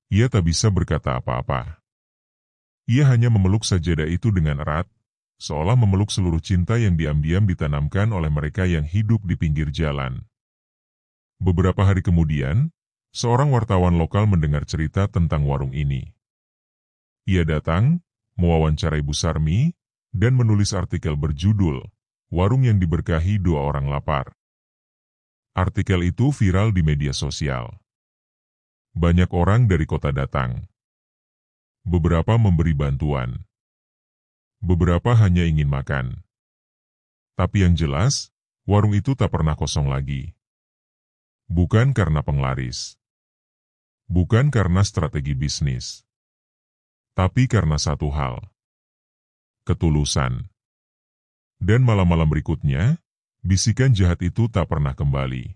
Ia tak bisa berkata apa-apa. Ia hanya memeluk sajadah itu dengan erat, seolah memeluk seluruh cinta yang diam-diam ditanamkan oleh mereka yang hidup di pinggir jalan. Beberapa hari kemudian, seorang wartawan lokal mendengar cerita tentang warung ini. Ia datang, mewawancarai Bu Sarmi, dan menulis artikel berjudul, Warung yang Diberkahi Doa Orang Lapar. Artikel itu viral di media sosial. Banyak orang dari kota datang. Beberapa memberi bantuan. Beberapa hanya ingin makan. Tapi yang jelas, warung itu tak pernah kosong lagi. Bukan karena penglaris. Bukan karena strategi bisnis. Tapi karena satu hal. Ketulusan. Dan malam-malam berikutnya, bisikan jahat itu tak pernah kembali.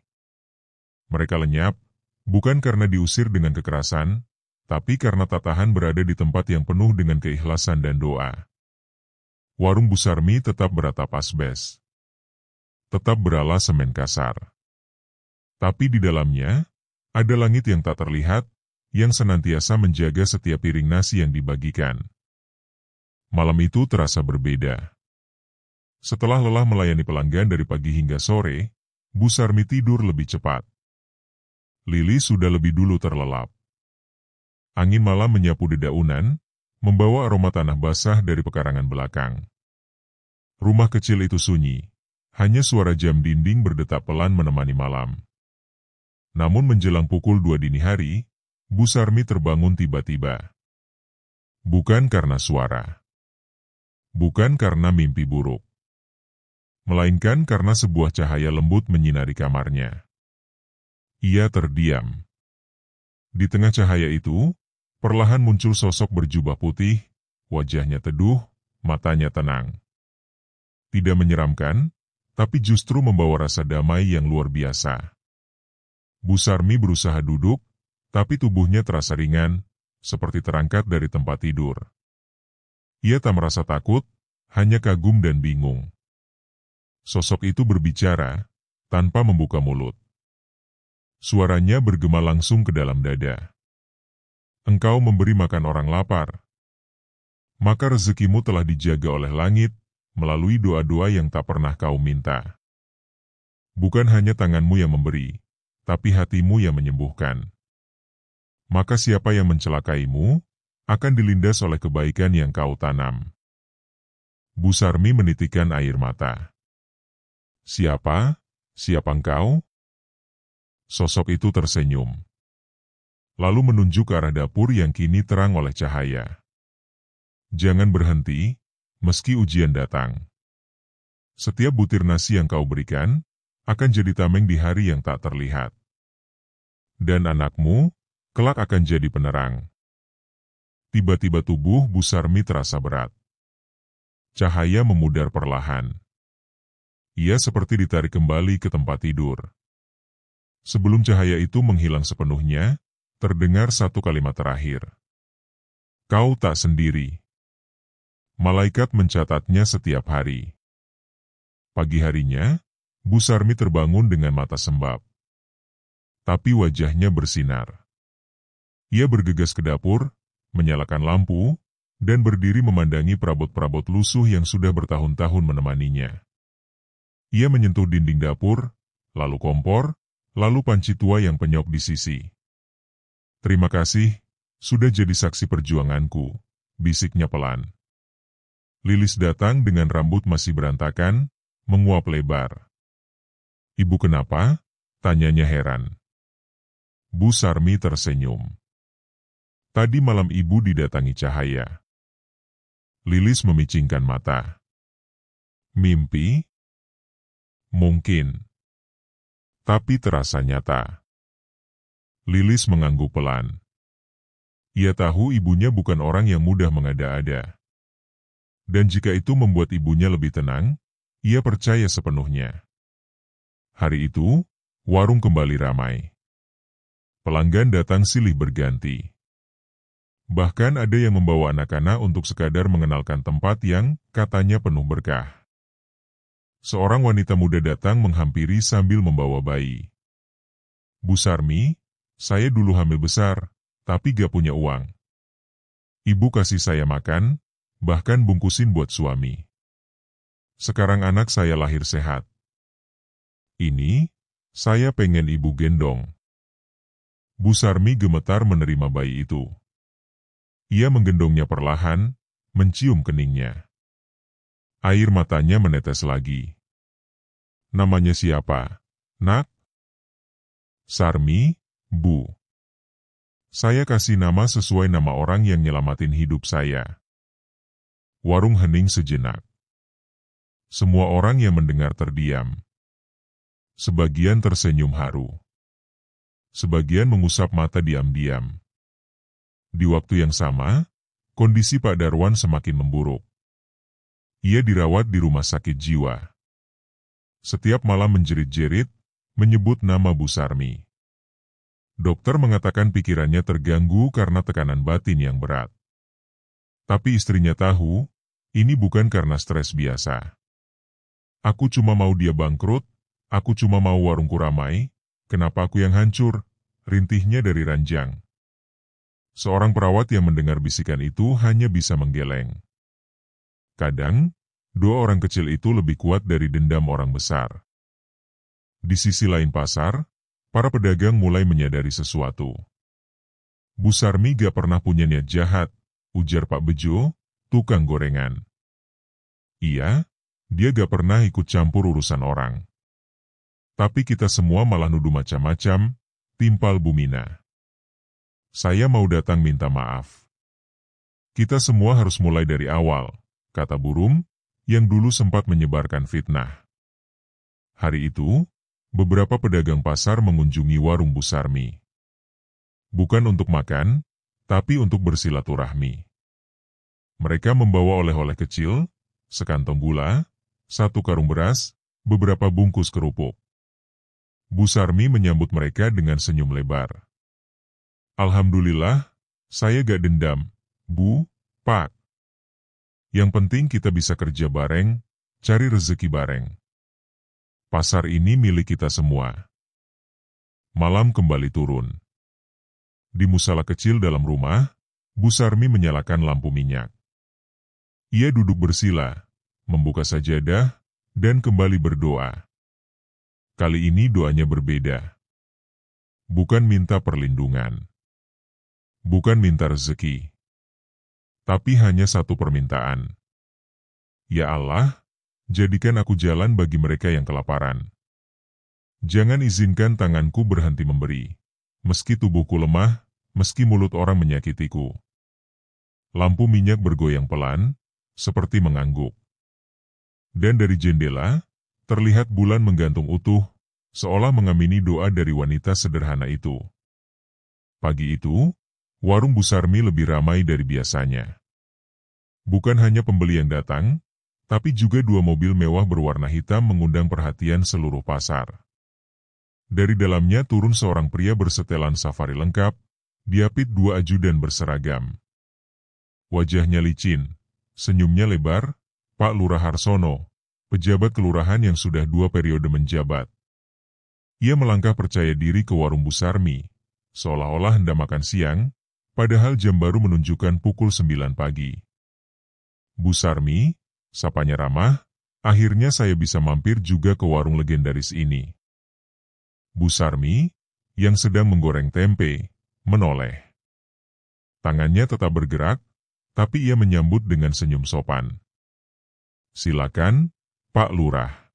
Mereka lenyap, bukan karena diusir dengan kekerasan, tapi karena tak tahan berada di tempat yang penuh dengan keikhlasan dan doa. Warung Bu Sarmi tetap beratap asbes. Tetap beralas semen kasar. Tapi di dalamnya, ada langit yang tak terlihat, yang senantiasa menjaga setiap piring nasi yang dibagikan. Malam itu terasa berbeda. Setelah lelah melayani pelanggan dari pagi hingga sore, Bu Sarmi tidur lebih cepat. Lili sudah lebih dulu terlelap. Angin malam menyapu dedaunan, membawa aroma tanah basah dari pekarangan belakang. Rumah kecil itu sunyi, hanya suara jam dinding berdetak pelan menemani malam. Namun menjelang pukul 2 dini hari, Bu Sarmi terbangun tiba-tiba. Bukan karena suara. Bukan karena mimpi buruk. Melainkan karena sebuah cahaya lembut menyinari kamarnya. Ia terdiam. Di tengah cahaya itu, perlahan muncul sosok berjubah putih, wajahnya teduh, matanya tenang. Tidak menyeramkan, tapi justru membawa rasa damai yang luar biasa. Bu Sarmi berusaha duduk, tapi tubuhnya terasa ringan, seperti terangkat dari tempat tidur. Ia tak merasa takut, hanya kagum dan bingung. Sosok itu berbicara, tanpa membuka mulut. Suaranya bergema langsung ke dalam dada. Engkau memberi makan orang lapar. Maka rezekimu telah dijaga oleh langit, melalui doa-doa yang tak pernah kau minta. Bukan hanya tanganmu yang memberi, tapi hatimu yang menyembuhkan. Maka siapa yang mencelakaimu, akan dilindas oleh kebaikan yang kau tanam. Bu Sarmi menitikkan air mata. Siapa? Siapa engkau? Sosok itu tersenyum. lalu menunjuk ke arah dapur yang kini terang oleh cahaya. Jangan berhenti, meski ujian datang. Setiap butir nasi yang kau berikan, akan jadi tameng di hari yang tak terlihat. Dan anakmu, kelak akan jadi penerang. Tiba-tiba tubuh Bu Sarmi terasa berat. Cahaya memudar perlahan. Ia seperti ditarik kembali ke tempat tidur. Sebelum cahaya itu menghilang sepenuhnya, terdengar satu kalimat terakhir. Kau tak sendiri. Malaikat mencatatnya setiap hari. Pagi harinya, Bu Sarmi terbangun dengan mata sembab. Tapi wajahnya bersinar. Ia bergegas ke dapur, menyalakan lampu, dan berdiri memandangi perabot-perabot lusuh yang sudah bertahun-tahun menemaninya. Ia menyentuh dinding dapur, lalu kompor, lalu panci tua yang penyok di sisi. Terima kasih, sudah jadi saksi perjuanganku, bisiknya pelan. Lilis datang dengan rambut masih berantakan, menguap lebar. Ibu kenapa? Tanyanya heran. Bu Sarmi tersenyum. Tadi malam ibu didatangi cahaya. Lilis memicingkan mata. Mimpi? Mungkin. Tapi terasa nyata. Lilis mengangguk pelan. Ia tahu ibunya bukan orang yang mudah mengada-ada. Dan jika itu membuat ibunya lebih tenang, ia percaya sepenuhnya. Hari itu, warung kembali ramai. Pelanggan datang silih berganti. Bahkan ada yang membawa anak-anak untuk sekadar mengenalkan tempat yang katanya penuh berkah. Seorang wanita muda datang menghampiri sambil membawa bayi. Bu Sarmi, saya dulu hamil besar, tapi gak punya uang. Ibu kasih saya makan, bahkan bungkusin buat suami. Sekarang anak saya lahir sehat. Ini, saya pengen ibu gendong. Bu Sarmi gemetar menerima bayi itu. Ia menggendongnya perlahan, mencium keningnya. Air matanya menetes lagi. Namanya siapa, Nak? Sarmi, Bu. Saya kasih nama sesuai nama orang yang nyelamatin hidup saya. Warung hening sejenak. Semua orang yang mendengar terdiam. Sebagian tersenyum haru. Sebagian mengusap mata diam-diam. Di waktu yang sama, kondisi Pak Darwan semakin memburuk. Ia dirawat di rumah sakit jiwa. Setiap malam menjerit-jerit, menyebut nama Bu Sarmi. Dokter mengatakan pikirannya terganggu karena tekanan batin yang berat. Tapi istrinya tahu, ini bukan karena stres biasa. Aku cuma mau dia bangkrut, aku cuma mau warungku ramai, kenapa aku yang hancur, rintihnya dari ranjang. Seorang perawat yang mendengar bisikan itu hanya bisa menggeleng. Kadang, dua orang kecil itu lebih kuat dari dendam orang besar. Di sisi lain pasar, para pedagang mulai menyadari sesuatu. Bu Sarmi gak pernah punya niat jahat, ujar Pak Bejo, tukang gorengan. Iya, dia gak pernah ikut campur urusan orang. Tapi kita semua malah nuduh macam-macam, timpal Bu Mina. Saya mau datang minta maaf. Kita semua harus mulai dari awal, kata burung, yang dulu sempat menyebarkan fitnah. Hari itu, beberapa pedagang pasar mengunjungi warung Bu Sarmi. Bukan untuk makan, tapi untuk bersilaturahmi. Mereka membawa oleh-oleh kecil, sekantong gula, satu karung beras, beberapa bungkus kerupuk. Bu Sarmi menyambut mereka dengan senyum lebar. Alhamdulillah, saya gak dendam, Bu, Pak. Yang penting kita bisa kerja bareng, cari rezeki bareng. Pasar ini milik kita semua. Malam kembali turun. Di musala kecil dalam rumah, Bu Sarmi menyalakan lampu minyak. Ia duduk bersila, membuka sajadah, dan kembali berdoa. Kali ini doanya berbeda. Bukan minta perlindungan. Bukan minta rezeki. Tapi hanya satu permintaan. Ya Allah, jadikan aku jalan bagi mereka yang kelaparan. Jangan izinkan tanganku berhenti memberi. Meski tubuhku lemah, meski mulut orang menyakitiku. Lampu minyak bergoyang pelan, seperti mengangguk. Dan dari jendela, terlihat bulan menggantung utuh, seolah mengamini doa dari wanita sederhana itu. Pagi itu, warung Bu Sarmi lebih ramai dari biasanya. Bukan hanya pembeli yang datang, tapi juga dua mobil mewah berwarna hitam mengundang perhatian seluruh pasar. Dari dalamnya turun seorang pria bersetelan safari lengkap, diapit dua ajudan berseragam. Wajahnya licin, senyumnya lebar, Pak Lurah Harsono, pejabat kelurahan yang sudah 2 periode menjabat. Ia melangkah percaya diri ke warung Bu Sarmi, seolah-olah hendak makan siang, padahal jam baru menunjukkan pukul 9 pagi. Bu Sarmi, sapanya ramah, akhirnya saya bisa mampir juga ke warung legendaris ini. Bu Sarmi, yang sedang menggoreng tempe, menoleh. Tangannya tetap bergerak, tapi ia menyambut dengan senyum sopan. Silakan, Pak Lurah.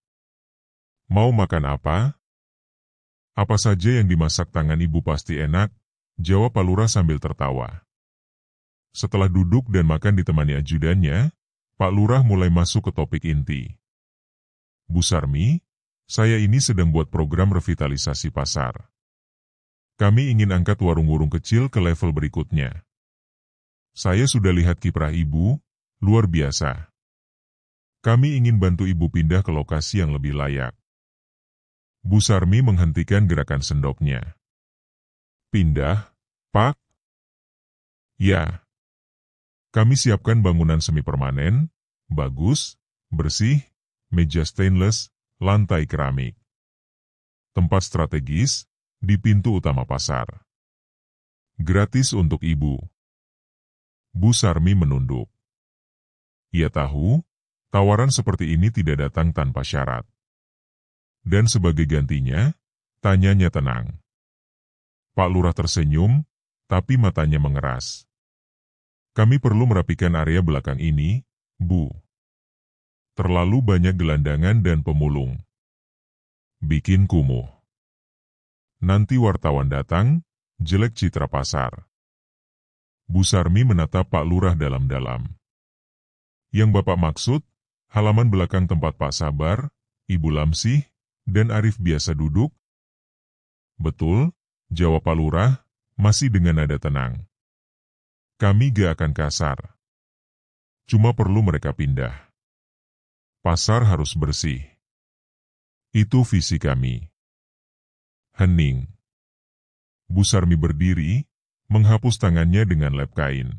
Mau makan apa? Apa saja yang dimasak tangan ibu pasti enak, jawab Pak Lurah sambil tertawa. Setelah duduk dan makan ditemani ajudannya, Pak Lurah mulai masuk ke topik inti. Bu Sarmi, saya ini sedang buat program revitalisasi pasar. Kami ingin angkat warung-warung kecil ke level berikutnya. Saya sudah lihat kiprah ibu, luar biasa. Kami ingin bantu ibu pindah ke lokasi yang lebih layak. Bu Sarmi menghentikan gerakan sendoknya. Pindah, Pak? Ya. Kami siapkan bangunan semi permanen, bagus, bersih, meja stainless, lantai keramik. Tempat strategis, di pintu utama pasar. Gratis untuk ibu. Bu Sarmi menunduk. Ia tahu, tawaran seperti ini tidak datang tanpa syarat. Dan sebagai gantinya, tanyanya tenang. Pak Lurah tersenyum, tapi matanya mengeras. Kami perlu merapikan area belakang ini, Bu. Terlalu banyak gelandangan dan pemulung. Bikin kumuh. Nanti wartawan datang, jelek citra pasar. Bu Sarmi menatap Pak Lurah dalam-dalam. Yang Bapak maksud, halaman belakang tempat Pak Sabar, Ibu Lamsih, dan Arif biasa duduk? Betul, jawab Pak Lurah, masih dengan nada tenang. Kami gak akan kasar. Cuma perlu mereka pindah. Pasar harus bersih. Itu visi kami. Hening. Bu Sarmi berdiri, menghapus tangannya dengan lep kain.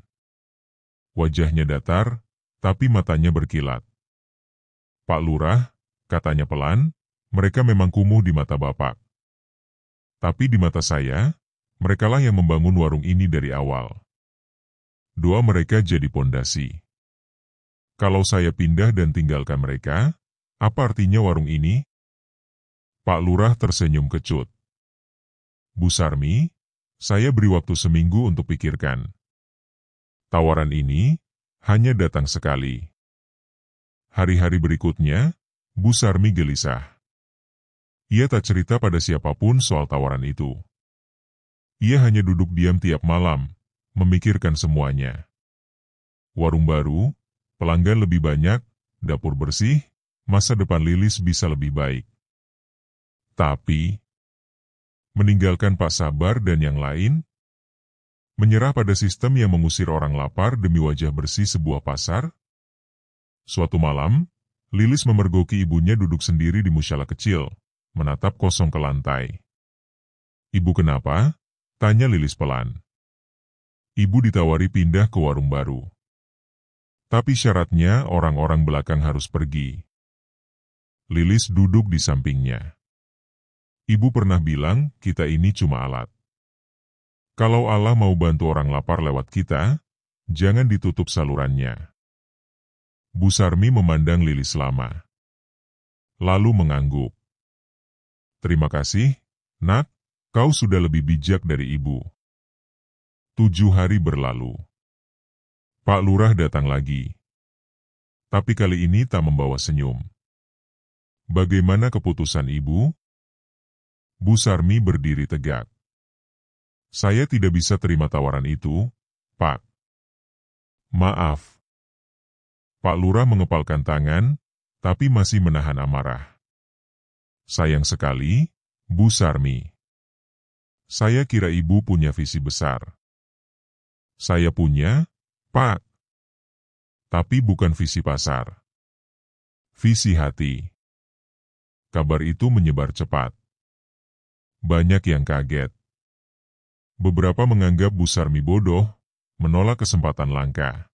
Wajahnya datar, tapi matanya berkilat. Pak Lurah, katanya pelan, mereka memang kumuh di mata Bapak. Tapi di mata saya, merekalah yang membangun warung ini dari awal. Doa mereka jadi pondasi. Kalau saya pindah dan tinggalkan mereka, apa artinya warung ini? Pak Lurah tersenyum kecut. Bu Sarmi, saya beri waktu seminggu untuk pikirkan. Tawaran ini hanya datang sekali. Hari-hari berikutnya, Bu Sarmi gelisah. Ia tak cerita pada siapapun soal tawaran itu. Ia hanya duduk diam tiap malam, memikirkan semuanya. Warung baru, pelanggan lebih banyak, dapur bersih, masa depan Lilis bisa lebih baik. Tapi, meninggalkan Pak Sabar dan yang lain, menyerah pada sistem yang mengusir orang lapar demi wajah bersih sebuah pasar? Suatu malam, Lilis memergoki ibunya duduk sendiri di musyalah kecil, menatap kosong ke lantai. Ibu kenapa? Tanya Lilis pelan. Ibu ditawari pindah ke warung baru. Tapi syaratnya orang-orang belakang harus pergi. Lilis duduk di sampingnya. Ibu pernah bilang, kita ini cuma alat. Kalau Allah mau bantu orang lapar lewat kita, jangan ditutup salurannya. Bu Sarmi memandang Lilis lama. Lalu mengangguk. Terima kasih, Nak, kau sudah lebih bijak dari ibu. 7 hari berlalu. Pak Lurah datang lagi. Tapi kali ini tak membawa senyum. Bagaimana keputusan ibu? Bu Sarmi berdiri tegak. Saya tidak bisa terima tawaran itu, Pak. Maaf. Pak Lurah mengepalkan tangan, tapi masih menahan amarah. Sayang sekali, Bu Sarmi. Saya kira Ibu punya visi besar. Saya punya, Pak. Tapi bukan visi pasar. Visi hati. Kabar itu menyebar cepat. Banyak yang kaget. Beberapa menganggap Bu Sarmi bodoh, menolak kesempatan langka.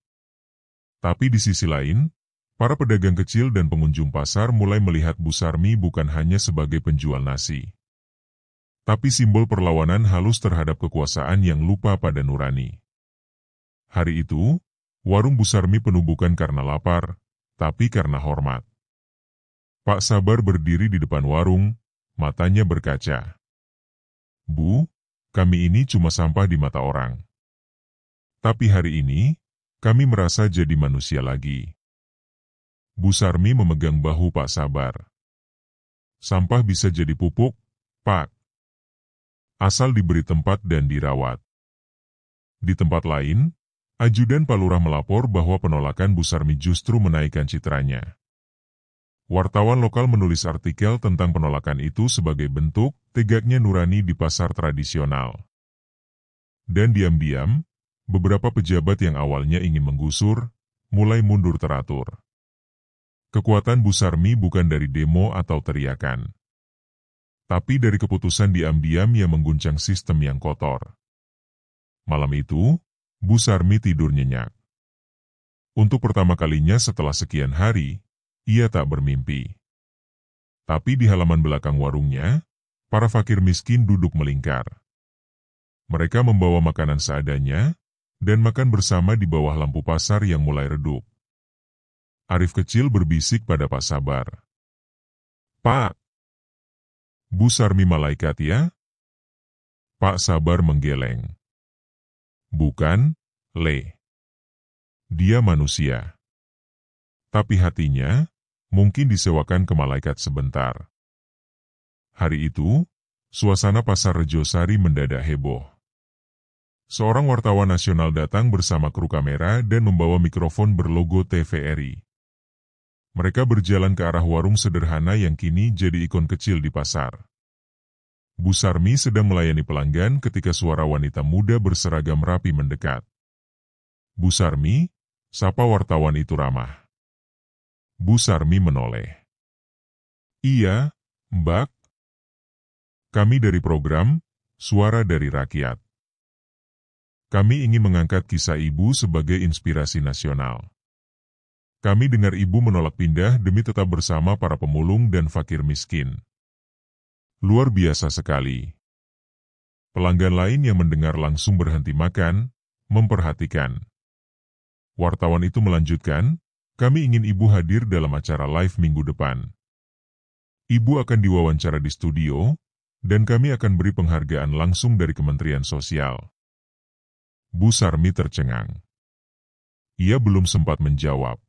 Tapi di sisi lain, para pedagang kecil dan pengunjung pasar mulai melihat Bu Sarmi bukan hanya sebagai penjual nasi, tapi simbol perlawanan halus terhadap kekuasaan yang lupa pada nurani. Hari itu, warung Bu Sarmi penuh bukan karena lapar, tapi karena hormat. Pak Sabar berdiri di depan warung, matanya berkaca. Bu, kami ini cuma sampah di mata orang. Tapi hari ini, kami merasa jadi manusia lagi. Bu Sarmi memegang bahu Pak Sabar. Sampah bisa jadi pupuk, Pak. Asal diberi tempat dan dirawat. Di tempat lain, ajudan Pak Lurah melapor bahwa penolakan Bu Sarmi justru menaikkan citranya. Wartawan lokal menulis artikel tentang penolakan itu sebagai bentuk tegaknya nurani di pasar tradisional. Dan diam-diam, beberapa pejabat yang awalnya ingin menggusur, mulai mundur teratur. Kekuatan Bu Sarmi bukan dari demo atau teriakan, tapi dari keputusan diam-diam yang mengguncang sistem yang kotor. Malam itu, Bu Sarmi tidur nyenyak. Untuk pertama kalinya setelah sekian hari, ia tak bermimpi. Tapi di halaman belakang warungnya, para fakir miskin duduk melingkar. Mereka membawa makanan seadanya, dan makan bersama di bawah lampu pasar yang mulai redup. Arif kecil berbisik pada Pak Sabar. Pak, Bu Sarmi malaikat ya? Pak Sabar menggeleng. Bukan, Le. Dia manusia. Tapi hatinya, mungkin disewakan ke malaikat sebentar. Hari itu, suasana pasar Rejosari mendadak heboh. Seorang wartawan nasional datang bersama kru kamera dan membawa mikrofon berlogo TVRI. Mereka berjalan ke arah warung sederhana yang kini jadi ikon kecil di pasar. Bu Sarmi sedang melayani pelanggan ketika suara wanita muda berseragam rapi mendekat. Bu Sarmi, sapa wartawan itu ramah. Bu Sarmi menoleh. Iya, Mbak. Kami dari program Suara dari Rakyat. Kami ingin mengangkat kisah Ibu sebagai inspirasi nasional. Kami dengar Ibu menolak pindah demi tetap bersama para pemulung dan fakir miskin. Luar biasa sekali. Pelanggan lain yang mendengar langsung berhenti makan, memperhatikan. Wartawan itu melanjutkan, kami ingin Ibu hadir dalam acara live minggu depan. Ibu akan diwawancara di studio, dan kami akan beri penghargaan langsung dari Kementerian Sosial. Bu Sarmi tercengang. Ia belum sempat menjawab.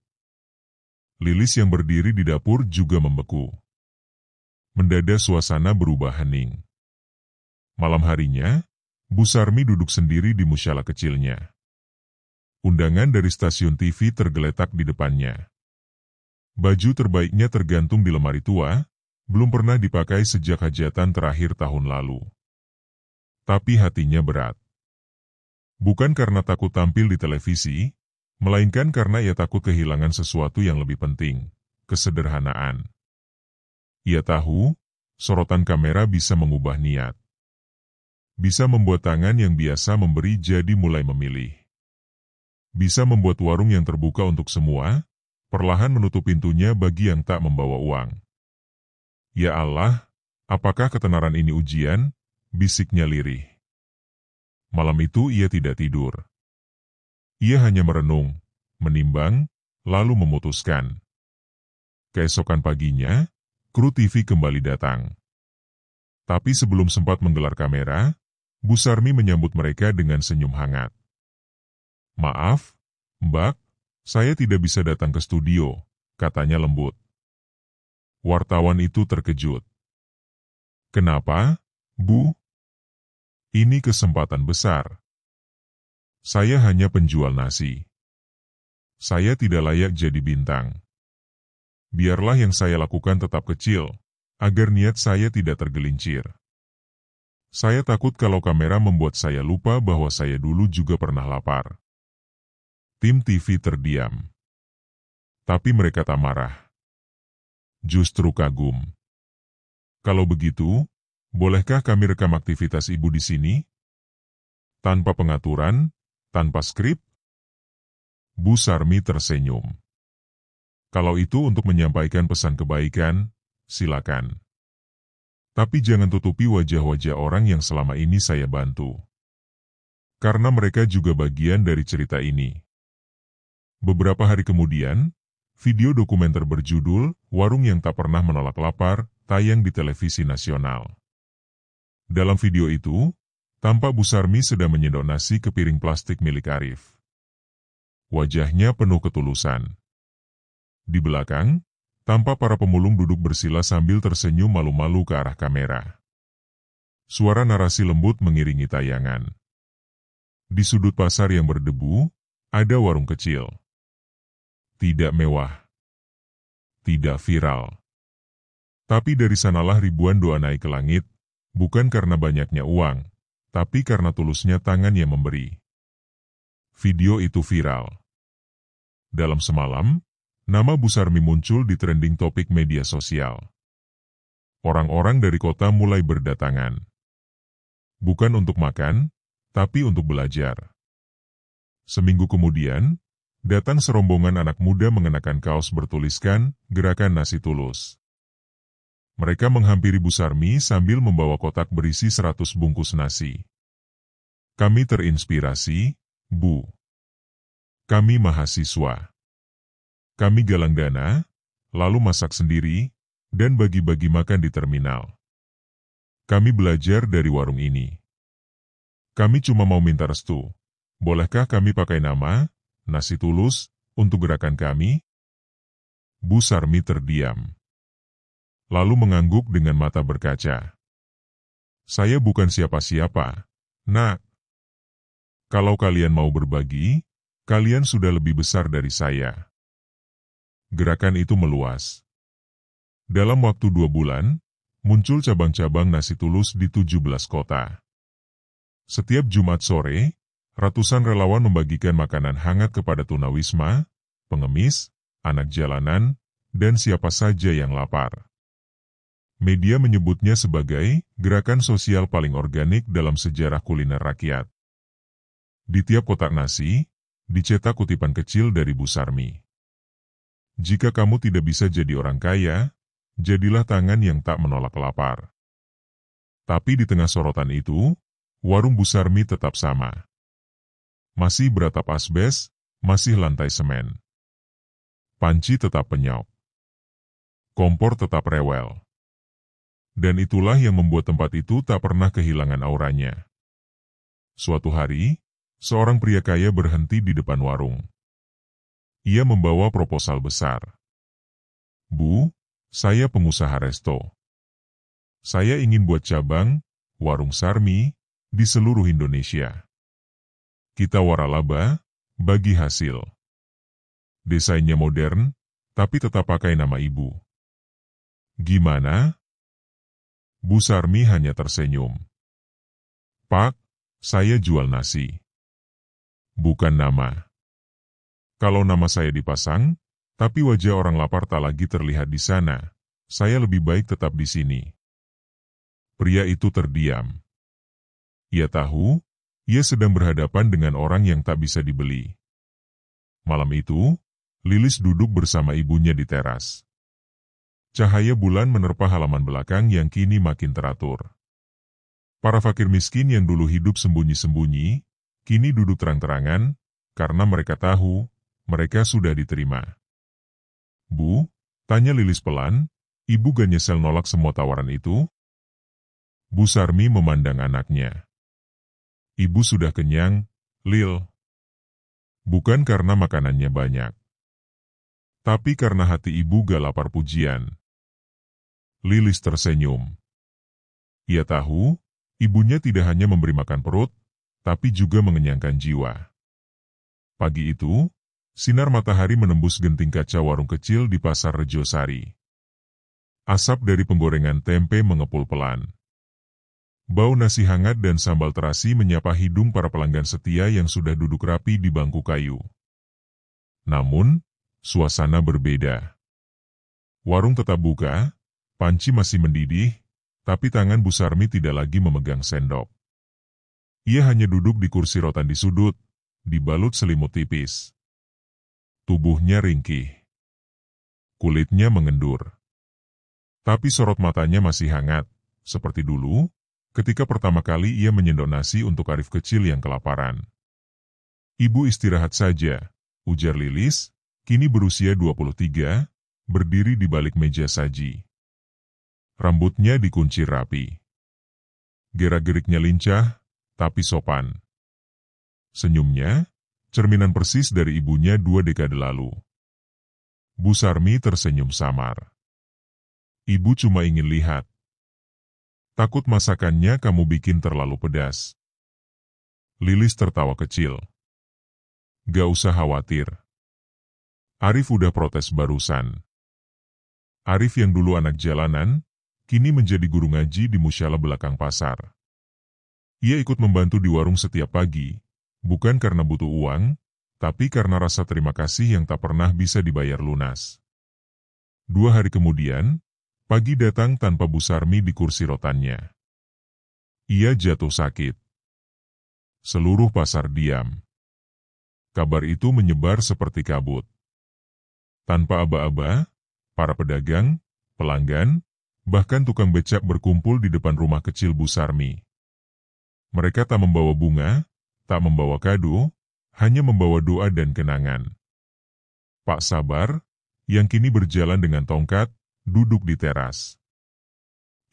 Lilis yang berdiri di dapur juga membeku. Mendadak suasana berubah hening. Malam harinya, Bu Sarmi duduk sendiri di musyala kecilnya. Undangan dari stasiun TV tergeletak di depannya. Baju terbaiknya tergantung di lemari tua, belum pernah dipakai sejak hajatan terakhir tahun lalu. Tapi hatinya berat. Bukan karena takut tampil di televisi, melainkan karena ia takut kehilangan sesuatu yang lebih penting, kesederhanaan. Ia tahu, sorotan kamera bisa mengubah niat. Bisa membuat tangan yang biasa memberi jadi mulai memilih. Bisa membuat warung yang terbuka untuk semua, perlahan menutup pintunya bagi yang tak membawa uang. Ya Allah, apakah ketenaran ini ujian? Bisiknya lirih. Malam itu ia tidak tidur. Ia hanya merenung, menimbang, lalu memutuskan. Keesokan paginya, kru TV kembali datang. Tapi sebelum sempat menggelar kamera, Bu Sarmi menyambut mereka dengan senyum hangat. Maaf, Mbak, saya tidak bisa datang ke studio, katanya lembut. Wartawan itu terkejut. Kenapa, Bu? Ini kesempatan besar. Saya hanya penjual nasi. Saya tidak layak jadi bintang. Biarlah yang saya lakukan tetap kecil, agar niat saya tidak tergelincir. Saya takut kalau kamera membuat saya lupa bahwa saya dulu juga pernah lapar. Tim TV terdiam. Tapi mereka tak marah. Justru kagum. Kalau begitu, bolehkah kami rekam aktivitas ibu di sini? Tanpa pengaturan, tanpa skrip? Bu Sarmi tersenyum. Kalau itu untuk menyampaikan pesan kebaikan, silakan. Tapi jangan tutupi wajah-wajah orang yang selama ini saya bantu. Karena mereka juga bagian dari cerita ini. Beberapa hari kemudian, video dokumenter berjudul Warung yang Tak Pernah Menolak Lapar tayang di televisi nasional. Dalam video itu, tampak Bu Sarmi sedang menyendok nasi ke piring plastik milik Arif. Wajahnya penuh ketulusan. Di belakang, tampak para pemulung duduk bersila sambil tersenyum malu-malu ke arah kamera. Suara narasi lembut mengiringi tayangan. Di sudut pasar yang berdebu, ada warung kecil. Tidak mewah. Tidak viral. Tapi dari sanalah ribuan doa naik ke langit, bukan karena banyaknya uang, tapi karena tulusnya tangan yang memberi. Video itu viral. Dalam semalam, nama Bu Sarmi muncul di trending topik media sosial. Orang-orang dari kota mulai berdatangan. Bukan untuk makan, tapi untuk belajar. Seminggu kemudian, datang serombongan anak muda mengenakan kaos bertuliskan, Gerakan Nasi Tulus. Mereka menghampiri Bu Sarmi sambil membawa kotak berisi 100 bungkus nasi. Kami terinspirasi, Bu. Kami mahasiswa. Kami galang dana, lalu masak sendiri, dan bagi-bagi makan di terminal. Kami belajar dari warung ini. Kami cuma mau minta restu. Bolehkah kami pakai nama, Nasi Tulus, untuk gerakan kami? Bu Sarmi terdiam. Lalu mengangguk dengan mata berkaca. Saya bukan siapa-siapa, Nak. Kalau kalian mau berbagi, kalian sudah lebih besar dari saya. Gerakan itu meluas. Dalam waktu 2 bulan, muncul cabang-cabang Nasi Tulus di 17 kota. Setiap Jumat sore, ratusan relawan membagikan makanan hangat kepada tunawisma, pengemis, anak jalanan, dan siapa saja yang lapar. Media menyebutnya sebagai gerakan sosial paling organik dalam sejarah kuliner rakyat. Di tiap kotak nasi, dicetak kutipan kecil dari Bu Sarmi. Jika kamu tidak bisa jadi orang kaya, jadilah tangan yang tak menolak lapar. Tapi di tengah sorotan itu, warung Bu Sarmi tetap sama. Masih beratap asbes, masih lantai semen. Panci tetap penyok. Kompor tetap rewel. Dan itulah yang membuat tempat itu tak pernah kehilangan auranya. Suatu hari, seorang pria kaya berhenti di depan warung. Ia membawa proposal besar. Bu, saya pengusaha resto. Saya ingin buat cabang, warung Sarmi, di seluruh Indonesia. Kita waralaba, bagi hasil. Desainnya modern, tapi tetap pakai nama ibu. Gimana? Bu Sarmi hanya tersenyum. Pak, saya jual nasi. Bukan nama. Kalau nama saya dipasang, tapi wajah orang lapar tak lagi terlihat di sana, saya lebih baik tetap di sini. Pria itu terdiam. Ia tahu, ia sedang berhadapan dengan orang yang tak bisa dibeli. Malam itu, Lilis duduk bersama ibunya di teras. Cahaya bulan menerpa halaman belakang yang kini makin teratur. Para fakir miskin yang dulu hidup sembunyi-sembunyi, kini duduk terang-terangan, karena mereka tahu, mereka sudah diterima. Bu, tanya Lilis pelan, ibu gak nyesel nolak semua tawaran itu? Bu Sarmi memandang anaknya. Ibu sudah kenyang, Lil. Bukan karena makanannya banyak. Tapi karena hati ibu gak lapar pujian. Lilis tersenyum. Ia tahu, Ibunya tidak hanya memberi makan perut, tapi juga mengenyangkan jiwa. Pagi itu, sinar matahari menembus genting kaca warung kecil di Pasar Rejosari. Asap dari penggorengan tempe mengepul pelan. Bau nasi hangat dan sambal terasi menyapa hidung para pelanggan setia yang sudah duduk rapi di bangku kayu. Namun, suasana berbeda. Warung tetap buka, panci masih mendidih, tapi tangan Bu Sarmi tidak lagi memegang sendok. Ia hanya duduk di kursi rotan di sudut, dibalut selimut tipis. Tubuhnya ringkih. Kulitnya mengendur. Tapi sorot matanya masih hangat, seperti dulu, ketika pertama kali ia menyendok nasi untuk Arif kecil yang kelaparan. Ibu istirahat saja, ujar Lilis, kini berusia 23, berdiri di balik meja saji. Rambutnya dikuncir rapi. Gerak-geriknya lincah, tapi sopan. Senyumnya, cerminan persis dari ibunya 2 dekade lalu. Bu Sarmi tersenyum samar. Ibu cuma ingin lihat. Takut masakannya kamu bikin terlalu pedas. Lilis tertawa kecil. Gak usah khawatir. Arif udah protes barusan. Arif yang dulu anak jalanan, kini menjadi guru ngaji di musyala belakang pasar. Ia ikut membantu di warung setiap pagi, bukan karena butuh uang, tapi karena rasa terima kasih yang tak pernah bisa dibayar lunas. 2 hari kemudian, pagi datang tanpa Bu Sarmi di kursi rotannya. Ia jatuh sakit. Seluruh pasar diam. Kabar itu menyebar seperti kabut. Tanpa aba-aba, para pedagang, pelanggan, bahkan tukang becak berkumpul di depan rumah kecil Bu Sarmi. Mereka tak membawa bunga, tak membawa kado, hanya membawa doa dan kenangan. Pak Sabar, yang kini berjalan dengan tongkat, duduk di teras.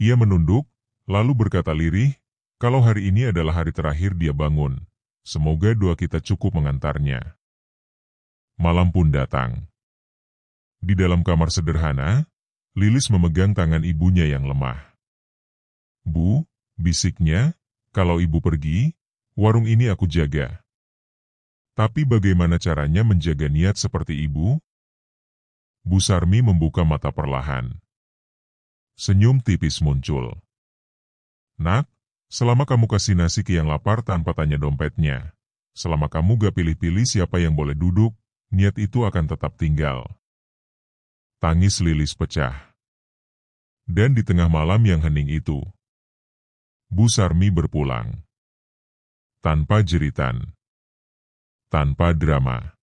Ia menunduk, lalu berkata lirih, kalau hari ini adalah hari terakhir dia bangun, semoga doa kita cukup mengantarnya. Malam pun datang. Di dalam kamar sederhana, Lilis memegang tangan ibunya yang lemah. Bu, bisiknya, kalau ibu pergi, warung ini aku jaga. Tapi bagaimana caranya menjaga niat seperti ibu? Bu Sarmi membuka mata perlahan. Senyum tipis muncul. Nak, selama kamu kasih nasi ke yang lapar tanpa tanya dompetnya, selama kamu gak pilih-pilih siapa yang boleh duduk, niat itu akan tetap tinggal. Tangis Lilis pecah. Dan di tengah malam yang hening itu, Bu Sarmi berpulang. Tanpa jeritan. Tanpa drama.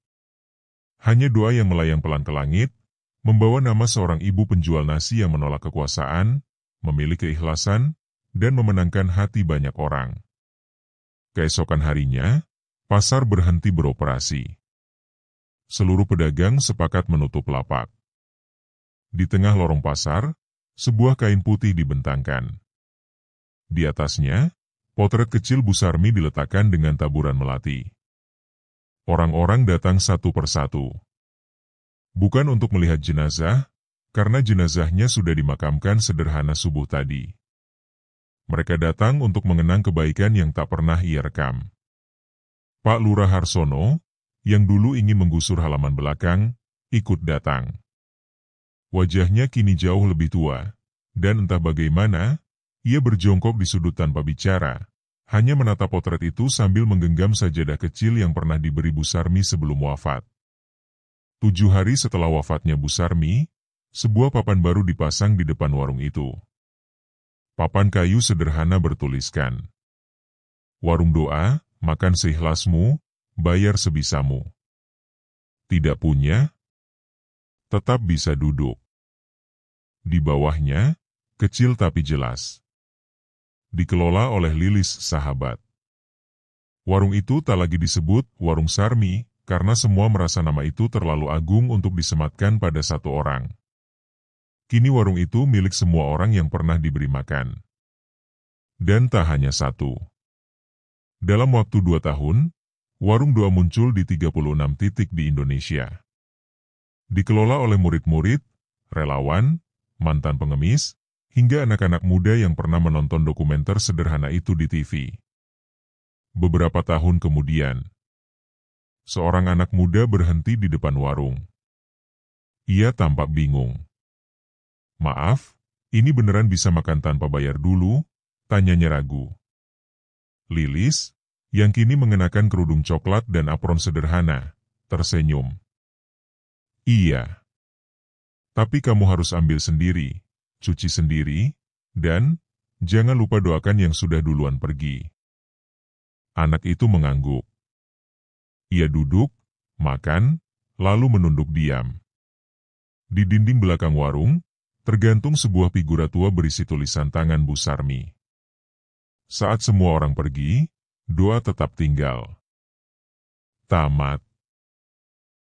Hanya doa yang melayang pelan ke langit, membawa nama seorang ibu penjual nasi yang menolak kekuasaan, memilih keikhlasan, dan memenangkan hati banyak orang. Keesokan harinya, pasar berhenti beroperasi. Seluruh pedagang sepakat menutup lapak. Di tengah lorong pasar, sebuah kain putih dibentangkan. Di atasnya, potret kecil Bu Sarmi diletakkan dengan taburan melati. Orang-orang datang satu persatu. Bukan untuk melihat jenazah, karena jenazahnya sudah dimakamkan sederhana subuh tadi. Mereka datang untuk mengenang kebaikan yang tak pernah ia rekam. Pak Lurah Harsono, yang dulu ingin menggusur halaman belakang, ikut datang. Wajahnya kini jauh lebih tua, dan entah bagaimana, ia berjongkok di sudut tanpa bicara, hanya menatap potret itu sambil menggenggam sajadah kecil yang pernah diberi Bu Sarmi sebelum wafat. 7 hari setelah wafatnya Bu Sarmi, sebuah papan baru dipasang di depan warung itu. Papan kayu sederhana bertuliskan, "Warung doa, makan seikhlasmu, bayar sebisamu. Tidak punya? Tetap bisa duduk." Di bawahnya, kecil tapi jelas. Dikelola oleh Lilis Sahabat. Warung itu tak lagi disebut Warung Sarmi, karena semua merasa nama itu terlalu agung untuk disematkan pada satu orang. Kini warung itu milik semua orang yang pernah diberi makan. Dan tak hanya satu. Dalam waktu 2 tahun, warung doa muncul di 36 titik di Indonesia. Dikelola oleh murid-murid, relawan, mantan pengemis, hingga anak-anak muda yang pernah menonton dokumenter sederhana itu di TV. Beberapa tahun kemudian, seorang anak muda berhenti di depan warung. Ia tampak bingung. "Maaf, ini beneran bisa makan tanpa bayar dulu?" tanyanya ragu. Lilis, yang kini mengenakan kerudung coklat dan apron sederhana, tersenyum. "Iya. Tapi kamu harus ambil sendiri, cuci sendiri, dan jangan lupa doakan yang sudah duluan pergi." Anak itu mengangguk. Ia duduk, makan, lalu menunduk diam. Di dinding belakang warung, tergantung sebuah figura tua berisi tulisan tangan Bu Sarmi. Saat semua orang pergi, doa tetap tinggal. Tamat.